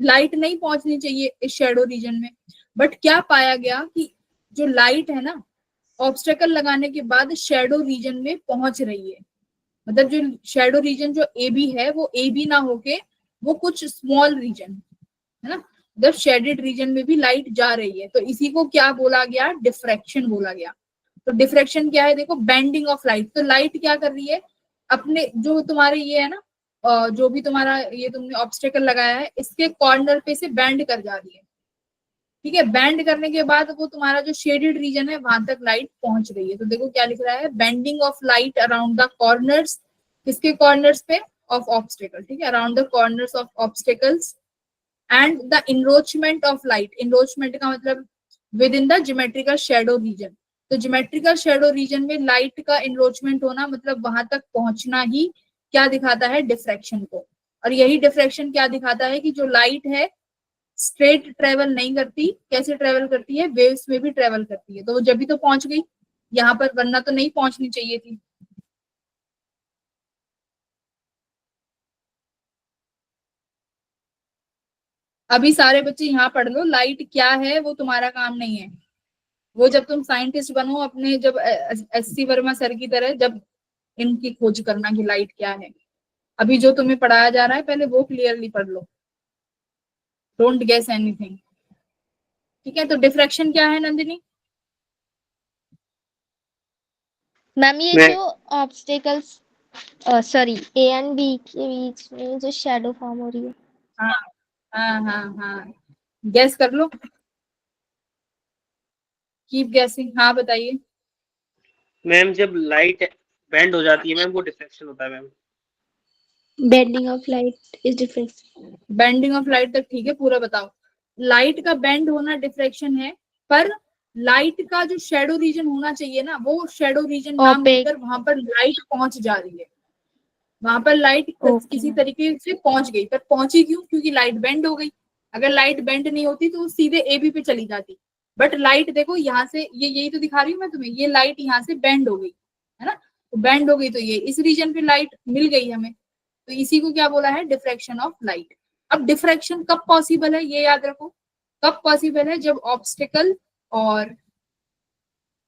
लाइट नहीं पहुंचनी चाहिए इस शेडो रीजन में। बट क्या पाया गया कि जो लाइट है ना, ऑब्स्टेकल लगाने के बाद शेडो रीजन में पहुंच रही है, मतलब जो शेडो रीजन जो ए बी है वो ए बी ना होके वो कुछ स्मॉल रीजन है ना, जब शेडेड रीजन में भी लाइट जा रही है, तो इसी को क्या बोला गया? डिफ्रैक्शन बोला गया। तो डिफ्रैक्शन क्या है? देखो बेंडिंग ऑफ लाइट। तो लाइट क्या कर रही है, अपने जो तुम्हारे ये है ना, जो भी तुम्हारा ये तुमने ऑब्स्टेकल लगाया है इसके कॉर्नर पे से बैंड कर जा रही है, ठीक है, बैंड करने के बाद वो तुम्हारा जो शेडेड रीजन है वहां तक लाइट पहुंच रही है। तो देखो क्या लिख रहा है, bending of light around the corners, किसके कॉर्नर्स पे? ऑफ ऑब्स्टेकल, ठीक है, around the corners of obstacles and the encroachment of light. Encroachment का मतलब within the geometrical shadow region. तो ज्योमेट्रिकल शेडो रीजन में लाइट का इनरोचमेंट होना मतलब वहां तक पहुंचना ही क्या दिखाता है? डिफ्रैक्शन को। और यही डिफ्रैक्शन क्या दिखाता है कि जो लाइट है स्ट्रेट ट्रेवल नहीं करती, कैसे ट्रेवल करती है? वेव्स में भी ट्रेवल करती है। तो वो जब भी तो पहुंच गई यहाँ पर, वरना तो नहीं पहुंचनी चाहिए थी। अभी सारे बच्चे यहाँ पढ़ लो, लाइट क्या है वो तुम्हारा काम नहीं है, वो जब तुम साइंटिस्ट बनो अपने, जब एस.सी. वर्मा सर की तरह, जब इनकी खोज करना कि लाइट क्या है। अभी जो तुम्हें पढ़ाया जा रहा है पहले वो क्लियरली पढ़ लो, डोंट गेस एनीथिंग, ठीक है। तो डिफ्रैक्शन क्या है नंदिनी? मैम ये जो obstacles sorry A and B के बीच में जो शैडो फॉर्म हो रही है। हाँ, गैस कर लो, कीप गैसिंग। हाँ बताइए मैम। जब लाइट बेंड हो जाती है मैम वो डिफ्रैक्शन होता है ma'am. Bending of light is diffraction. Bending of light तक ठीक है, पूरा बताओ। लाइट का बेंड होना डिफ्रैक्शन है, पर लाइट का जो शेडो रीजन होना चाहिए ना, वो शेडो रीजन ना मिलकर वहां पर लाइट पहुंच जा रही है, वहां पर लाइट किसी तरीके से पहुंच गई। पर पहुंची क्यों? क्योंकि लाइट बेंड हो गई। अगर लाइट बेंड नहीं होती तो वो सीधे ए बी पे चली जाती, बट लाइट देखो यहाँ से, ये यही तो दिखा रही हूँ मैं तुम्हें, ये लाइट यहाँ से बेंड हो गई है ना, तो बेंड हो गई तो ये इस रीजन पे लाइट मिल गई हमें, तो इसी को क्या बोला है? Diffraction of light. अब डिफ्रैक्शन कब पॉसिबल है ये याद रखो, कब पॉसिबल है? जब ऑब्स्टेकल और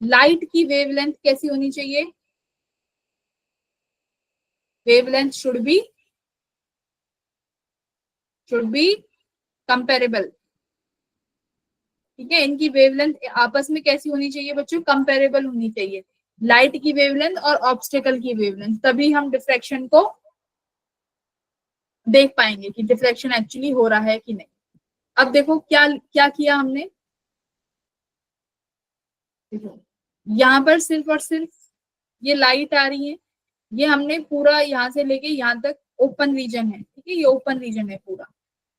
लाइट की वेवलेंथ कैसी होनी चाहिए? Wavelength should be comparable. ठीक है, इनकी वेवलेंथ आपस में कैसी होनी चाहिए बच्चों? कंपेरेबल होनी चाहिए, लाइट की वेवलेंथ और ऑब्स्टेकल की वेवलेंथ, तभी हम डिफ्रैक्शन को देख पाएंगे कि डिफ्रैक्शन एक्चुअली हो रहा है कि नहीं। अब देखो क्या क्या किया हमने, देखो यहाँ पर सिर्फ और सिर्फ ये लाइट आ रही है, ये हमने पूरा यहाँ से लेके यहाँ तक ओपन रीजन है, ठीक है, ये ओपन रीजन है पूरा।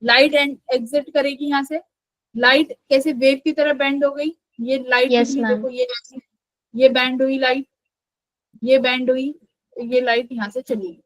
लाइट एंड एग्जिट करेगी यहाँ से, लाइट कैसे वेव की तरह बैंड हो गई, ये लाइट Yes, निकली, ma'am. देखो ये बैंड हुई लाइट, ये बैंड हुई, ये लाइट यहाँ से चली गई।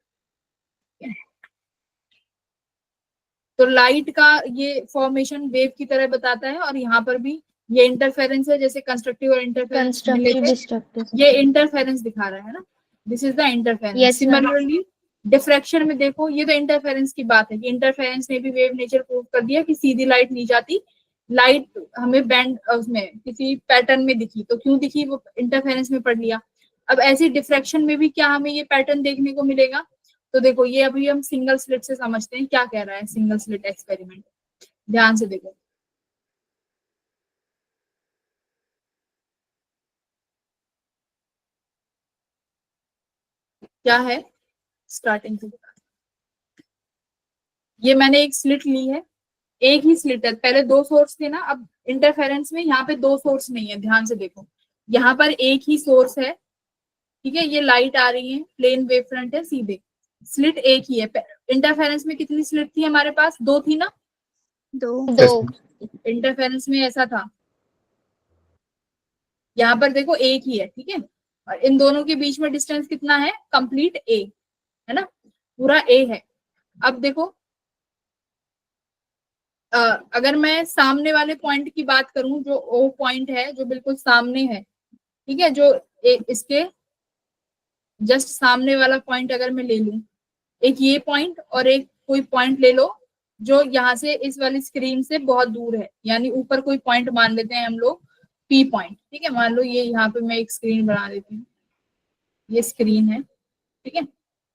तो लाइट का ये फॉर्मेशन वेव की तरह बताता है, और यहाँ पर भी ये इंटरफेरेंस है, जैसे कंस्ट्रक्टिव और इंटरफेरेंस Constructive, destructive. ये इंटरफेरेंस दिखा रहा है ना, this is the interference. Yes, ma'am. Similarly diffraction में देखो, ये तो इंटरफेरेंस की बात है कि इंटरफेरेंस ने भी वेव नेचर प्रूव कर दिया कि सीधी लाइट नहीं जाती, लाइट हमें बैंड उसमें किसी पैटर्न में दिखी, तो क्यों दिखी, वो इंटरफेरेंस में पढ़ लिया। अब ऐसे डिफ्रैक्शन में भी क्या हमें ये पैटर्न देखने को मिलेगा? तो देखो ये अभी हम सिंगल स्लिट से समझते हैं क्या कह रहा है सिंगल स्लिट एक्सपेरिमेंट, ध्यान से देखो। क्या है, स्टार्टिंग से बता, ये मैंने एक स्लिट ली है, एक ही स्लिट है, पहले दो सोर्स थे ना, अब इंटरफेरेंस में यहाँ पे दो सोर्स नहीं है, ध्यान से देखो, यहाँ पर एक ही सोर्स है, ठीक है, ये लाइट आ रही है, प्लेन वेव फ्रंट है सीधे, स्लिट एक ही है। इंटरफेरेंस में कितनी स्लिट थी हमारे पास? दो थी ना, दो। इंटरफेरेंस में ऐसा था, यहाँ पर देखो एक ही है, ठीक है, और इन दोनों के बीच में डिस्टेंस कितना है? कंप्लीट ए है ना, पूरा ए है। अब देखो अगर मैं सामने वाले पॉइंट की बात करूं, जो ओ पॉइंट है जो बिल्कुल सामने है, ठीक है, जो इसके जस्ट सामने वाला पॉइंट अगर मैं ले लूं, एक ये पॉइंट और एक कोई पॉइंट ले लो जो यहाँ से इस वाली स्क्रीन से बहुत दूर है, यानी ऊपर कोई पॉइंट मान लेते हैं हम लोग पी पॉइंट, ठीक है, मान लो ये यहाँ पे मैं एक स्क्रीन बना देती हूँ, ये स्क्रीन है, ठीक है,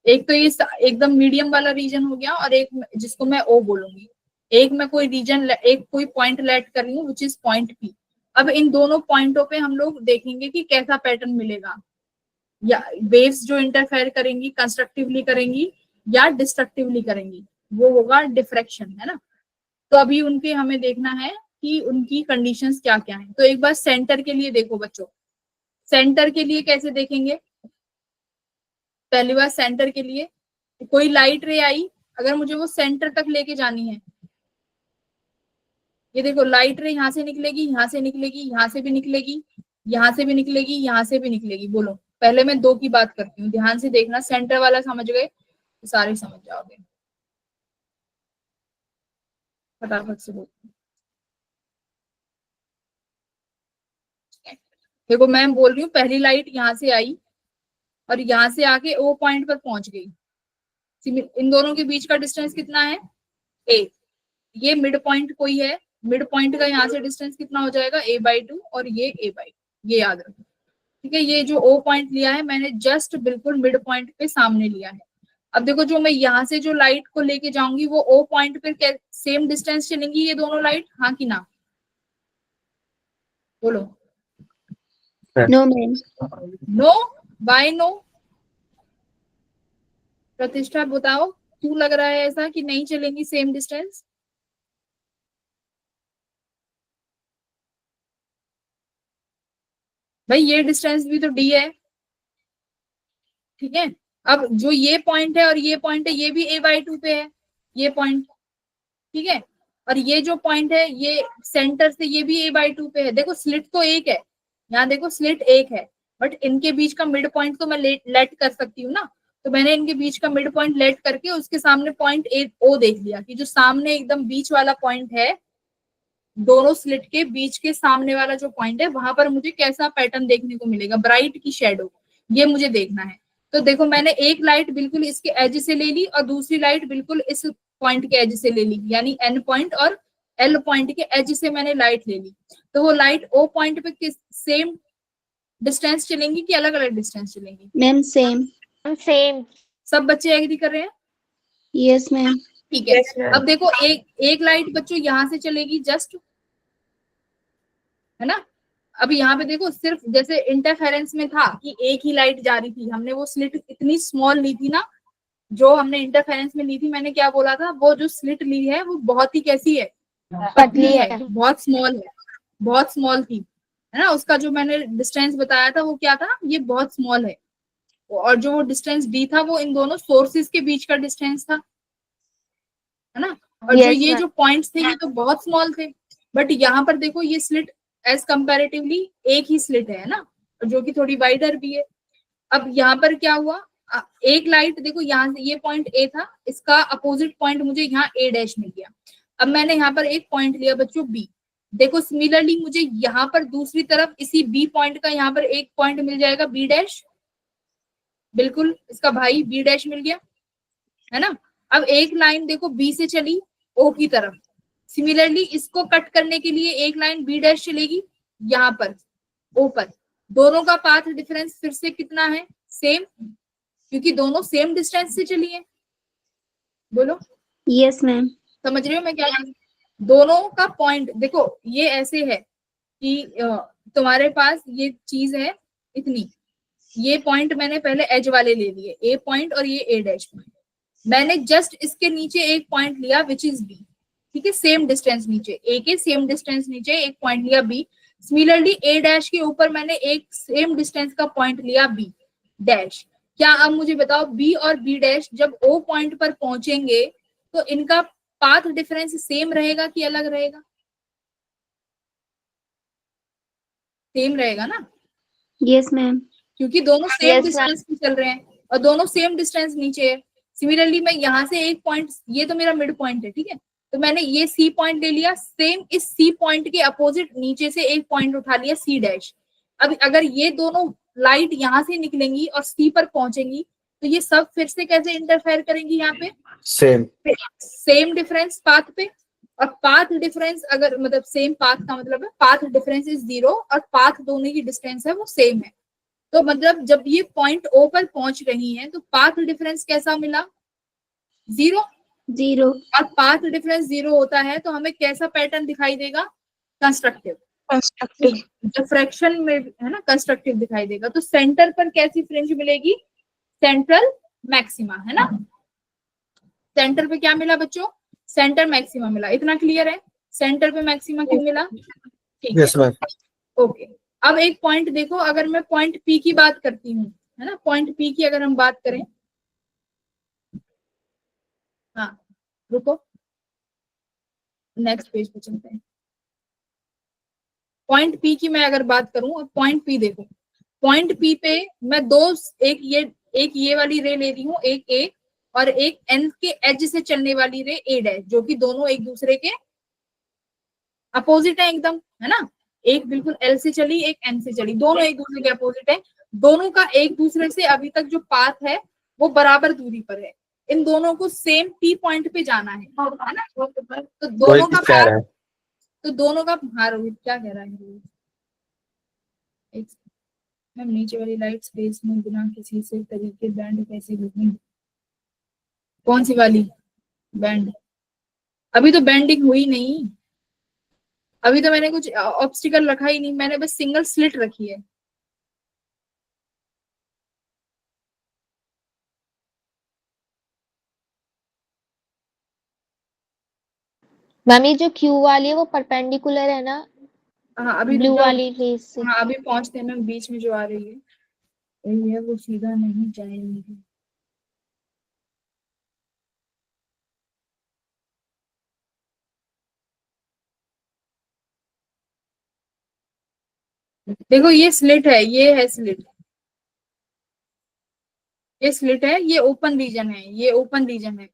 एक तो ये एकदम मीडियम वाला रीजन हो गया, और एक जिसको मैं ओ बोलूंगी, एक मैं कोई रीजन, एक कोई पॉइंट लेट कर रही हूँ विच इज पॉइंट पी। अब इन दोनों पॉइंटों पे हम लोग देखेंगे कि कैसा पैटर्न मिलेगा, या वेव्स जो इंटरफेयर करेंगी कंस्ट्रक्टिवली करेंगी या डिस्ट्रक्टिवली करेंगी, वो होगा डिफ्रैक्शन, है ना। तो अभी उनके हमें देखना है कि उनकी कंडीशंस क्या क्या हैं। तो एक बार सेंटर के लिए देखो बच्चों, सेंटर के लिए कैसे देखेंगे? पहली बार सेंटर के लिए कोई लाइट रे आई, अगर मुझे वो सेंटर तक लेके जानी है, ये देखो लाइट रे यहाँ से निकलेगी, यहाँ से निकलेगी, यहाँ से भी निकलेगी, यहाँ से भी निकलेगी, यहाँ से भी निकलेगी। बोलो, पहले मैं दो की बात करती हूँ, ध्यान से देखना, सेंटर वाला समझ गए तो सारे समझ जाओगे, फटाफट से बोलो। देखो मैं बोल रही हूँ, पहली लाइट यहाँ से आई और यहाँ से आके ओ पॉइंट पर पहुंच गई, इन दोनों के बीच का डिस्टेंस कितना है? ए। ये मिड पॉइंट कोई है, मिड पॉइंट का यहाँ से डिस्टेंस कितना हो जाएगा? a/2, और ये a/2, ये याद रखो, ठीक है। ये जो ओ पॉइंट लिया है मैंने जस्ट बिल्कुल मिड पॉइंट पे सामने लिया है। अब देखो जो मैं यहाँ से जो लाइट को लेके जाऊंगी वो ओ पॉइंट पे सेम डिस्टेंस चलेंगी ये दोनों लाइट, हाँ कि ना? बोलो। No, ma'am. No, bye no. Pratishtha बताओ, क्यों लग रहा है ऐसा कि नहीं चलेंगी सेम डिस्टेंस? भाई ये डिस्टेंस भी तो डी है, ठीक है। अब जो ये पॉइंट है और ये पॉइंट है, ये भी a/2 पे है, ये पॉइंट, ठीक है, और ये जो पॉइंट है ये सेंटर से ये भी a/2 पे है। देखो स्लिट तो एक है, यहाँ देखो स्लिट एक है, बट इनके बीच का मिड पॉइंट तो मैं लेट कर सकती हूँ ना, तो मैंने इनके बीच का मिड पॉइंट लेट करके उसके सामने पॉइंट ओ देख लिया कि जो सामने एकदम बीच वाला पॉइंट है, दोनों स्लिट के बीच के सामने वाला जो पॉइंट है, वहां पर मुझे कैसा पैटर्न देखने को मिलेगा, ब्राइट की शेडो, ये मुझे देखना है। तो देखो मैंने एक लाइट बिल्कुल इसके एज से ले ली और दूसरी लाइट बिल्कुल इस पॉइंट के एज से ले ली, यानी एन पॉइंट और एल पॉइंट के एज से मैंने लाइट ले ली। तो वो लाइट ओ पॉइंट पे किस सेम डिस्टेंस चलेंगी कि अलग अलग डिस्टेंस चलेंगी? Ma'am same. सेम। सब बच्चे एग्री कर रहे हैं? Yes ma'am. ठीक है। Yes, ma'am. अब देखो एक लाइट बच्चों यहाँ से चलेगी जस्ट, है ना। अब यहाँ पे देखो सिर्फ जैसे इंटरफेरेंस में था कि एक ही लाइट जा रही थी, हमने वो स्लिट इतनी स्मॉल ली थी ना, जो हमने इंटरफेरेंस में ली थी, मैंने क्या बोला था, वो जो स्लिट ली है वो बहुत ही कैसी है, पतली है, बहुत स्मॉल है, बहुत स्मॉल थी, है ना। उसका जो मैंने डिस्टेंस बताया था वो क्या था, ये बहुत स्मॉल है। और जो वो डिस्टेंस डी था वो इन दोनों सोर्सेज के बीच का डिस्टेंस था, है ना। और जो ये जो पॉइंट्स थे ये तो बहुत स्मॉल थे, बट यहाँ पर देखो ये स्लिट एज कंपैरेटिवली एक ही स्लिट है ना, जो कि थोड़ी वाइडर भी है। अब यहाँ पर क्या हुआ, एक लाइट देखो यहाँ से ये पॉइंट ए था, इसका अपोजिट पॉइंट मुझे यहाँ ए डैश मिल गया। अब मैंने यहाँ पर एक पॉइंट लिया बच्चों बी, देखो सिमिलरली मुझे यहाँ पर दूसरी तरफ इसी बी पॉइंट का यहाँ पर एक पॉइंट मिल जाएगा बी डैश, बिल्कुल इसका भाई बी डैश मिल गया, है ना। अब एक लाइन देखो बी से चली ओ की तरफ, सिमिलरली इसको कट करने के लिए एक लाइन बी डैश चलेगी यहाँ पर ओ पर, दोनों का पाथ डिफरेंस फिर से कितना है, सेम, क्योंकि दोनों सेम डिस्टेंस से चली है। बोलो यस मैम। समझ रहे हो मैं क्या कह रही हूँ? दोनों का पॉइंट देखो ये ऐसे है कि तुम्हारे पास ये चीज है इतनी, ये पॉइंट मैंने पहले एज वाले ले लिए, ए पॉइंट और ये ए डैश पॉइंट, मैंने जस्ट इसके नीचे एक पॉइंट लिया विच इज बी, ठीक है, सेम डिस्टेंस नीचे ए के, सेम डिस्टेंस नीचे एक पॉइंट लिया बी। सिमिलरली ए डैश के ऊपर मैंने एक सेम डिस्टेंस का पॉइंट लिया बी डैश। क्या अब मुझे बताओ बी और बी डैश जब ओ पॉइंट पर पहुंचेंगे तो इनका पाथ डिफरेंस सेम रहेगा कि अलग रहेगा? सेम रहेगा ना। Yes ma'am. क्योंकि दोनों सेम Yes, डिस्टेंस पे चल रहे हैं और दोनों सेम डिस्टेंस नीचे है। सिमिलरली मैं यहाँ से एक पॉइंट, ये तो मेरा मिड पॉइंट है, ठीक है, तो मैंने ये सी पॉइंट ले लिया, सेम इस सी पॉइंट के अपोजिट नीचे से एक पॉइंट उठा लिया सी डैश। अब अगर ये दोनों लाइट यहाँ से निकलेंगी और सी पर पहुंचेंगी तो ये सब फिर से कैसे इंटरफेयर करेंगी यहाँ पे, सेम डिफरेंस पाथ पे। और पाथ डिफरेंस अगर मतलब सेम पाथ का मतलब है पाथ डिफरेंस इज 0 और पाथ दोनों की डिस्टेंस है वो सेम है, तो मतलब जब ये पॉइंट ओ पर पहुंच रही हैं तो पाथ डिफरेंस कैसा मिला, 0। और पाथ डिफरेंस 0 होता है तो हमें कैसा पैटर्न दिखाई देगा, कंस्ट्रक्टिव डिफ्रैक्शन में, है ना, कंस्ट्रक्टिव दिखाई देगा। तो सेंटर पर कैसी फ्रिंज मिलेगी, सेंट्रल मैक्सिमा, है ना। सेंटर पे क्या मिला बच्चों, सेंटर मैक्सिमा मिला, इतना क्लियर है। सेंटर पे मैक्सिमा क्यों मिला, ठीक है, ओके। अब एक पॉइंट देखो, अगर मैं पॉइंट पी की बात करती हूँ, है ना, पॉइंट पी की अगर हम बात करें, हाँ रुको नेक्स्ट पेज पे चलते हैं। पॉइंट पी की मैं अगर बात करूं, और पॉइंट पी देखो, पॉइंट पी पे मैं दो, एक ये वाली रे ले रही हूँ, एक ए और एक एन के एज से चलने वाली रे ए डैश, जो कि दोनों एक दूसरे के अपोजिट है एकदम, है ना। एक बिल्कुल एल से चली, एक एन से चली, दोनों एक दूसरे के अपोजिट है। दोनों का एक दूसरे से अभी तक जो पाथ है वो बराबर दूरी पर है, इन दोनों को सेम पी पॉइंट पे जाना है ना। तो दोनों का पाथ, तो दोनों का, हाँ रोहित क्या कह रहा है रोहित, मैम नीचे वाली लाइट स्पेस में बिना किसी से तरीके बैंड कैसे लिखेंगे, कौन सी वाली बैंड, अभी तो बैंडिंग हुई नहीं, अभी तो मैंने कुछ ऑब्स्टिकल रखा ही नहीं, मैंने बस सिंगल स्लिट रखी है। मैम ये जो क्यू वाली है वो परपेंडिकुलर है ना, हाँ अभी ब्लू वाली फेस से। हाँ अभी पहुंचते हैं मैम, बीच में जो आ रही है वो सीधा नहीं जाएंगी। देखो ये स्लिट है, ये है स्लिट, ये स्लिट है, ये ओपन रीजन है, ये ओपन रीजन है,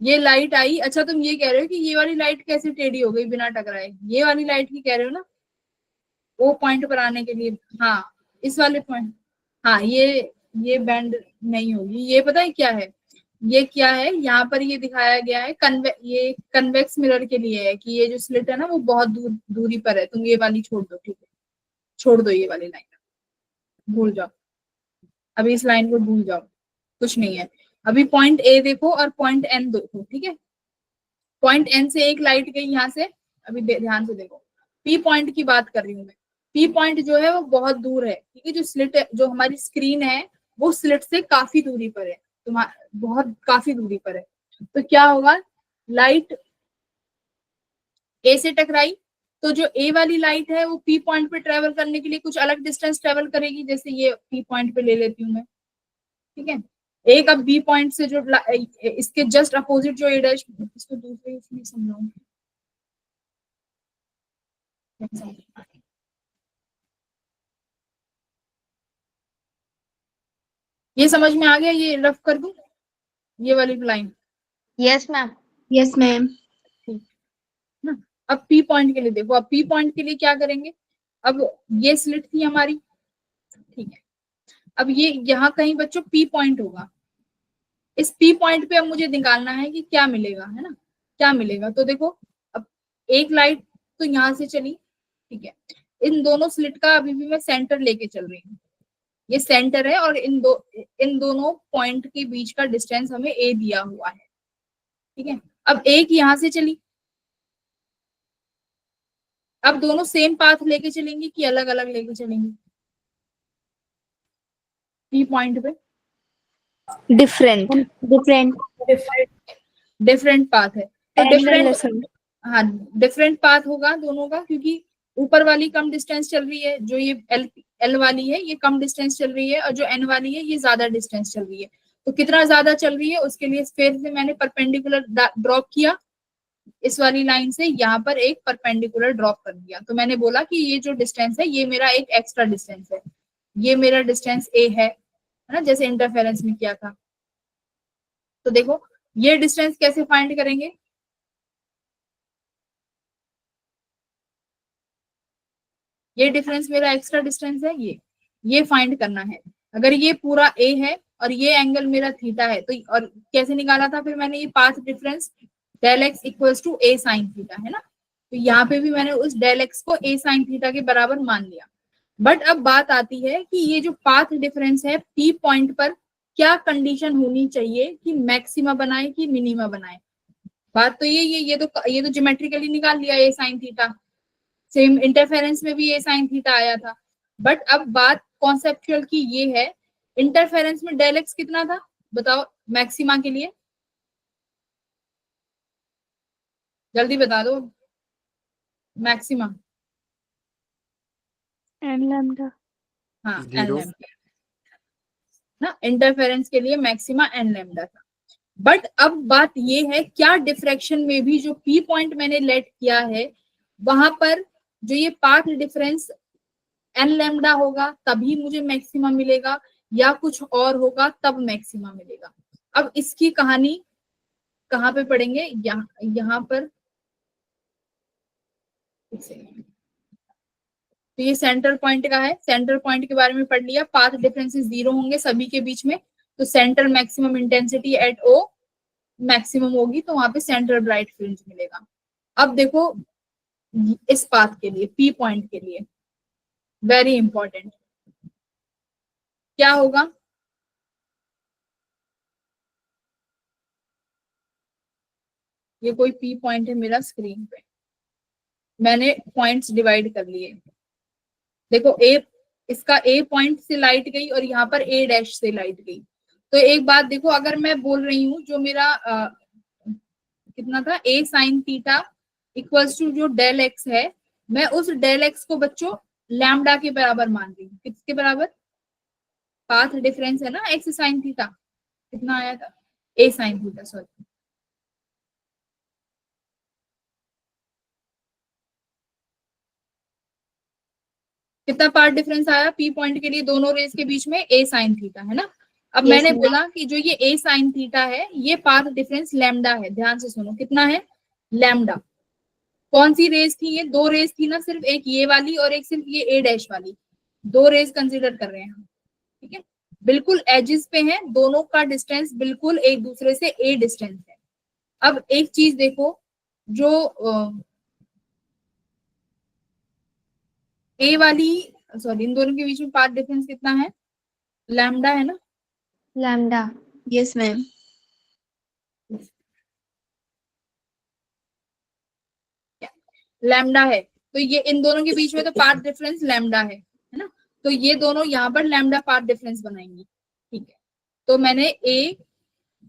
ये लाइट आई। अच्छा तुम ये कह रहे हो कि ये वाली लाइट कैसे टेढ़ी हो गई बिना टकराए, ये वाली लाइट की कह रहे हो ना, वो पॉइंट पर आने के लिए, हाँ इस वाले पॉइंट, हाँ ये बैंड नहीं होगी। ये पता है क्या है, ये क्या है, यहाँ पर ये दिखाया गया है ये कन्वेक्स मिरर के लिए है कि ये जो स्लिट है ना वो बहुत दूरी पर है, तुम ये वाली छोड़ दो, ठीक है, छोड़ दो ये वाली लाइन, भूल जाओ, अभी इस लाइन को भूल जाओ, कुछ नहीं है। अभी पॉइंट ए देखो और पॉइंट एन देखो, ठीक है। पॉइंट एन से एक लाइट गई यहाँ से, अभी ध्यान से देखो, पी पॉइंट की बात कर रही हूँ मैं। पी पॉइंट जो है वो बहुत दूर है, ठीक है। जो स्लिट है, जो हमारी स्क्रीन है, वो स्लिट से काफी दूरी पर है, बहुत काफी दूरी पर है। तो क्या होगा, लाइट ए से टकराई, तो जो ए वाली लाइट है वो पी पॉइंट पे ट्रेवल करने के लिए कुछ अलग डिस्टेंस ट्रेवल करेगी, जैसे ये पी पॉइंट पे ले लेती हूँ मैं, ठीक है। एक अब बी पॉइंट से जो इसके जस्ट अपोजिट जो ए डैश, इसको दूसरे इसमें समझाऊंगी, ये समझ में आ गया, ये रफ कर दूं ये वाली line? Yes ma'am. Yes ma'am. ना, अब पी पॉइंट के लिए देखो, अब पी पॉइंट के लिए क्या करेंगे, अब ये स्लिट थी हमारी, ठीक है। अब ये यहाँ कहीं बच्चों पी पॉइंट होगा, इस पी पॉइंट पे अब मुझे निकालना है कि क्या मिलेगा, है ना, क्या मिलेगा। तो देखो, अब एक लाइट तो यहाँ से चली, ठीक है। इन दोनों स्लिट का अभी भी मैं सेंटर लेके चल रही हूँ, ये सेंटर है, और इन दोनों पॉइंट के बीच का डिस्टेंस हमें ए दिया हुआ है, ठीक है। अब एक यहाँ से चली, अब दोनों सेम पाथ लेके चलेंगे कि अलग अलग लेके चलेंगे पी पॉइंट पे? डिफरेंट डिफरेंट पाथ है, तो डिफरेंट, हाँ डिफरेंट पाथ होगा दोनों का, क्योंकि ऊपर वाली कम डिस्टेंस चल रही है, जो ये एल वाली है ये कम डिस्टेंस चल रही है, और जो एन वाली है ये ज्यादा डिस्टेंस चल रही है। तो कितना ज्यादा चल रही है उसके लिए फिर से मैंने परपेंडिकुलर ड्रॉप किया, इस वाली लाइन से यहाँ पर एक परपेंडिकुलर ड्रॉप कर दिया। तो मैंने बोला कि ये जो डिस्टेंस है ये मेरा एक एक्स्ट्रा डिस्टेंस है, ये मेरा डिस्टेंस ए है ना, जैसे इंटरफेरेंस में किया था। तो देखो ये डिस्टेंस कैसे फाइंड करेंगे, ये डिफरेंस मेरा एक्स्ट्रा डिस्टेंस है, ये फाइंड करना है। अगर ये पूरा ए है और ये एंगल मेरा थीटा है, तो और कैसे निकाला था फिर मैंने, ये path difference del x equals to a sine theta, है ना। तो यहाँ पे भी मैंने उस डेल एक्स को ए साइन थीटा के बराबर मान लिया। बट अब बात आती है कि ये जो पाथ डिफरेंस है पी पॉइंट पर, क्या कंडीशन होनी चाहिए कि मैक्सिमा बनाए कि मिनिमा बनाए। बात तो ये तो ज्योमेट्रिकली निकाल लिया ए साइन थीटा, सेम इंटरफेरेंस में भी ए साइन थीटा आया था। बट अब बात कॉन्सेप्चुअल की ये है, इंटरफेरेंस में डेल एक्स कितना था बताओ मैक्सिमा के लिए, जल्दी बता दो मैक्सिमा। N lambda. हाँ एन लैम्डा ना, इंटरफेरेंस के लिए मैक्सिमा एन लैम्डा था। बट अब बात ये है, क्या डिफ्रैक्शन में भी जो पी पॉइंट मैंने लेट किया है वहां पर जो ये पाथ डिफरेंस एन लैम्डा होगा तभी मुझे मैक्सिमा मिलेगा, या कुछ और होगा तब मैक्सिमा मिलेगा। अब इसकी कहानी कहाँ पे पढ़ेंगे, यहाँ पर। तो ये सेंटर पॉइंट का है, सेंटर पॉइंट के बारे में पढ़ लिया, पाथ डिफरेंसेस 0 होंगे सभी के बीच में, तो centre maximum intensity at O maximum होगी, तो वहां पे सेंटर ब्राइट फ्रिंज मिलेगा। अब देखो इस पाथ के लिए, पी पॉइंट के लिए वेरी इंपॉर्टेंट क्या होगा, ये कोई पी पॉइंट है मेरा स्क्रीन पे, मैंने पॉइंट्स डिवाइड कर लिए। देखो ए, इसका ए पॉइंट से लाइट गई और यहाँ पर ए डैश से लाइट गई। तो एक बात देखो, अगर मैं बोल रही हूँ जो मेरा कितना था ए साइन थीटा इक्वल्स टू जो डेल एक्स है, मैं उस डेल एक्स को बच्चों लैम्डा के बराबर मान रही हूँ। किसके बराबर, पाथ डिफरेंस है ना एक्स साइन थीटा, कितना आया था ए साइन थीटा, सॉरी। कितना पार्ट डिफरेंस आया पी पॉइंट के लिए दोनों रेस के बीच में, ए साइन थीटा, है ना। अब मैंने बोला कि जो ये ए साइन थीटा है ये पाथ डिफरेंस लैम्डा है, ध्यान से सुनो कितना है लैम्डा। कौन सी रेस थी ये, 2 रेस थी ना, सिर्फ एक ये वाली और एक सिर्फ ये ए डैश वाली, 2 रेस कंसीडर कर रहे हैं हम, ठीक है। बिल्कुल एजिस पे हैं, दोनों का डिस्टेंस बिल्कुल एक दूसरे से ए डिस्टेंस है। अब एक चीज देखो, जो ए वाली सॉरी, इन दोनों के बीच में पाथ डिफरेंस कितना है? लैम्डा है ना? लैम्डा। Yes ma'am. लैम्डा है, तो ये इन दोनों के बीच में तो पाथ डिफरेंस लैम्डा है ना? तो ये दोनों यहाँ पर लैम्डा पाथ डिफरेंस बनाएंगी। ठीक है, तो मैंने ए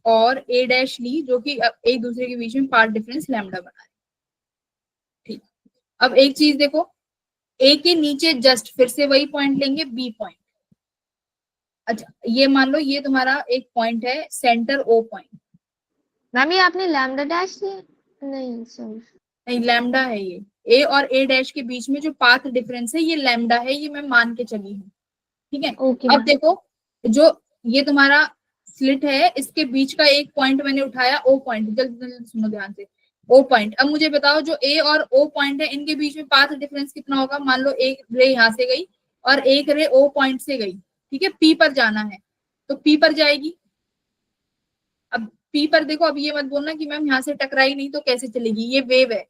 और ए डैश ली जो कि एक दूसरे के बीच में पाथ डिफरेंस लैम्डा बना रहे। ठीक, अब एक चीज देखो, ए के नीचे जस्ट फिर से वही पॉइंट लेंगे, बी पॉइंट। अच्छा, ये मान लो ये तुम्हारा एक पॉइंट है, सेंटर ओ पॉइंट। मैम ये आपने लैम्डा डैश लिया? नहीं सॉरी, नहीं, लैम्डा है ये। ए और ए डैश के बीच में जो पाथ डिफरेंस है ये लैम्डा है, ये मैं मान के चली हूँ। ठीक है, ओके अब देखो, जो ये तुम्हारा स्लिट है, इसके बीच का एक पॉइंट मैंने उठाया, ओ पॉइंट। जल्दी जल्दी सुनो ध्यान से, ओ पॉइंट। अब मुझे बताओ, जो ए और ओ पॉइंट है इनके बीच में पाथ डिफरेंस कितना होगा? मान लो एक रे यहाँ से गई और एक रे ओ पॉइंट से गई। ठीक है, पी पर जाना है तो पी पर जाएगी। अब पी पर देखो, अब ये मत बोलना कि मैम यहाँ से टकराई नहीं तो कैसे चलेगी, ये वेव है।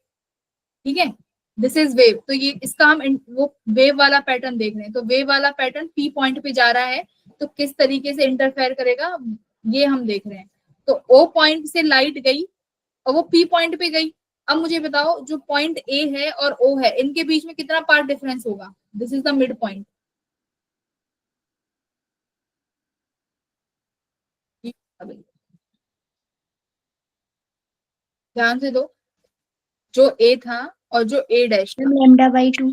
ठीक है, दिस इज वेव। तो ये इसका हम वो वेव वाला पैटर्न देख रहे हैं। तो वेव वाला पैटर्न पी पॉइंट पे जा रहा है, तो किस तरीके से इंटरफेयर करेगा ये हम देख रहे हैं। तो ओ पॉइंट से लाइट गई और वो पी पॉइंट पे गई। अब मुझे बताओ, जो पॉइंट ए है और ओ है इनके बीच में कितना पाथ डिफरेंस होगा? This is the mid point. ध्यान से दो, जो ए था और जो ए डैश था, λ/2।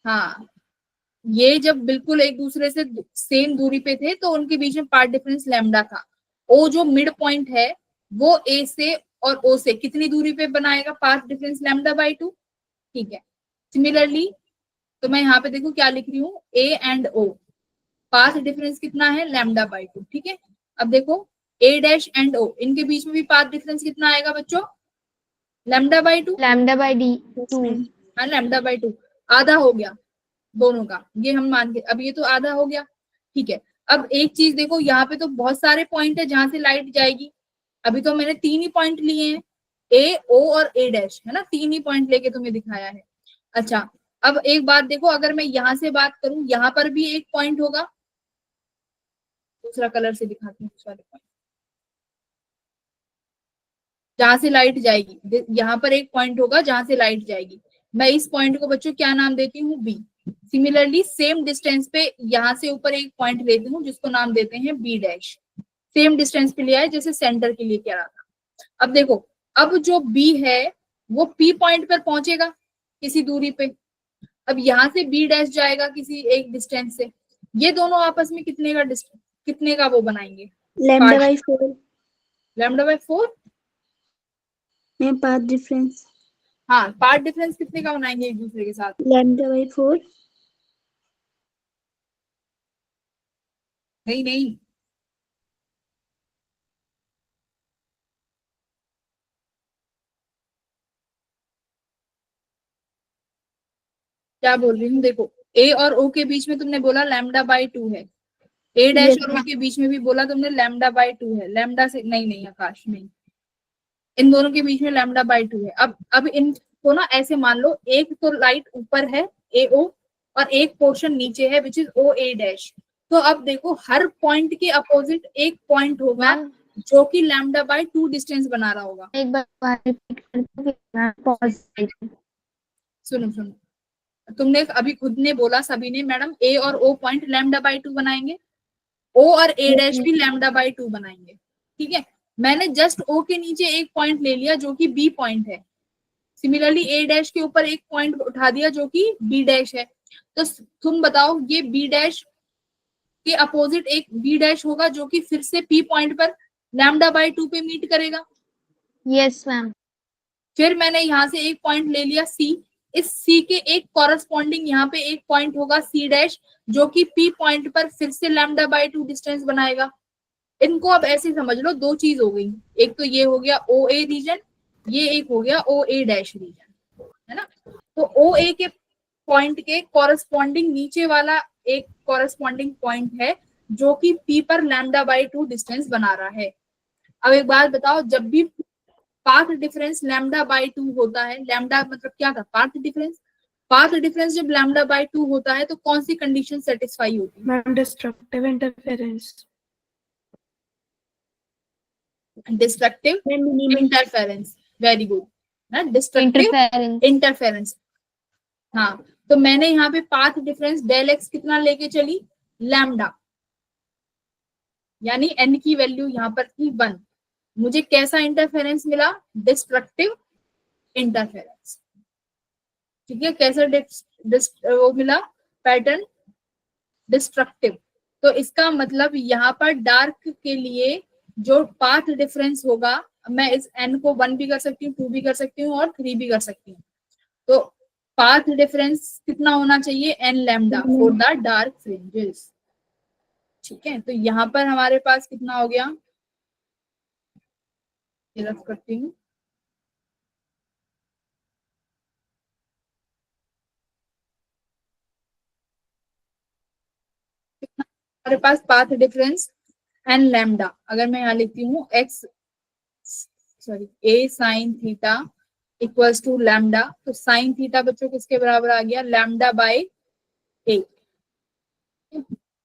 हाँ, ये जब बिल्कुल एक दूसरे से सेम दूरी पे थे तो उनके बीच में पाथ डिफरेंस लैम्डा था। ओ जो मिड पॉइंट है वो ए से और ओ से कितनी दूरी पे बनाएगा पाथ डिफरेंस? λ/2। ठीक है, सिमिलरली तो मैं यहाँ पे देखो क्या लिख रही हूँ, A and O path difference कितना है? λ/2। ठीक है, अब देखो ए डैश एंड ओ इनके बीच में भी पाथ डिफरेंस कितना आएगा बच्चों? λ/2। λ/2। हाँ, λ/2 आधा हो गया दोनों का, ये हम मान के, अब ये तो आधा हो गया। ठीक है, अब एक चीज देखो, यहाँ पे तो बहुत सारे पॉइंट है जहां से लाइट जाएगी। अभी तो मैंने 3 ही पॉइंट लिए हैं, ए ओ और ए डैश, है ना? 3 ही पॉइंट लेके तुम्हें दिखाया है। अच्छा, अब एक बात देखो, अगर मैं यहाँ से बात करूं, यहाँ पर भी एक पॉइंट होगा। दूसरा कलर से दिखाती हूँ, दूसरा पॉइंट जहां से लाइट जाएगी। यहाँ पर एक पॉइंट होगा जहां से लाइट जाएगी। मैं इस पॉइंट को बच्चों क्या नाम देती हूँ? बी। सिमिलरली सेम डिस्टेंस पे यहाँ से ऊपर एक पॉइंट लेती हूँ जिसको नाम देते हैं बी डैश। सेम डिस्टेंस पे लिया है जैसे सेंटर के लिए क्या रहा था। अब देखो, अब जो बी है वो पी पॉइंट पर पहुंचेगा किसी दूरी पे। अब यहाँ से बी डैश जाएगा किसी एक डिस्टेंस से। ये दोनों आपस में कितने का वो बनाएंगे? λ/4 λ/4 में पाथ डिफरेंस। हाँ, पार्ट डिफरेंस कितने का बनाएंगे एक दूसरे के साथ? λ/4। नहीं नहीं, क्या बोल रही हूँ देखो, ए और ओ के बीच में तुमने बोला λ/2 है, ए डैश और ओ के बीच में भी बोला तुमने λ/2 है। लैम्डा से नहीं नहीं आकाश नहीं, इन दोनों के बीच में λ/2 है। अब इनको ना ऐसे मान लो, एक तो लाइट ऊपर है ए ओ और एक पोर्शन नीचे है which is O A dash. तो अब देखो, हर पॉइंट के अपोजिट एक पॉइंट होगा जो कि λ/2 डिस्टेंस बना रहा होगा। एक बार रिपीट कर पॉज। सुनो सुनो, तुमने अभी खुद ने बोला सभी ने, मैडम ए और ओ पॉइंट λ/2 बनाएंगे, ओ और ए डैश भी λ/2 बनाएंगे। ठीक है, मैंने जस्ट ओ के नीचे एक पॉइंट ले लिया जो कि बी पॉइंट है। सिमिलरली ए डैश के ऊपर एक पॉइंट उठा दिया जो कि बी डैश है। तो तुम बताओ, ये बी डैश के अपोजिट एक बी डैश होगा जो कि फिर से पी पॉइंट पर λ/2 पे मीट करेगा। Yes ma'am. फिर मैंने यहाँ से एक पॉइंट ले लिया सी, इस सी के एक कॉरेस्पॉन्डिंग यहाँ पे एक पॉइंट होगा सी डैश जो कि पी पॉइंट पर फिर से λ/2 डिस्टेंस बनाएगा। इनको अब ऐसे समझ लो, दो चीज हो गई, एक तो ये हो गया ओ ए रीजन, ये एक हो गया ओ ए डैश रीजन, है ना? तो ओ ए के पॉइंट के कॉरेस्पॉन्डिंग नीचे वाला एक कॉरेस्पॉन्डिंग पॉइंट है जो कि पी पर λ/2 डिस्टेंस बना रहा है। अब एक बात बताओ, जब भी पाथ डिफरेंस λ/2 होता है, लैम्डा मतलब क्या था? Path difference. पाथ डिफरेंस जब लैम्डा बाय 2 होता है तो कौन सी कंडीशन सेटिस्फाई होती है? Ma'am destructive interference. Destructive minimum interference, very good ना, डिस्ट्रक्टिव इंटरफेरेंस। इंटरफेरेंस। हाँ, तो मैंने यहाँ पे पाथ डिफरेंस डेल एक्स कितना लेके चली, लैम्डा, यानी n की वैल्यू यहाँ पर थी 1। मुझे कैसा इंटरफेरेंस मिला, डिस्ट्रक्टिव इंटरफेरेंस। ठीक है, कैसा वो मिला पैटर्न, डिस्ट्रक्टिव। तो इसका मतलब यहाँ पर डार्क के लिए जो पाथ डिफरेंस होगा, मैं इस n को 1 भी कर सकती हूँ, 2 भी कर सकती हूँ और 3 भी कर सकती हूँ। तो पाथ डिफरेंस कितना होना चाहिए, n lambda for the dark fringes. ठीक है, तो यहाँ पर हमारे पास कितना हो गया, रफ करती हूँ, हमारे पास पाथ डिफरेंस n लैम्डा, अगर मैं यहाँ लिखती हूँ x sorry a sine theta equals to lambda, तो साइन थीटा बच्चों किसके बराबर आ गया, lambda by 8।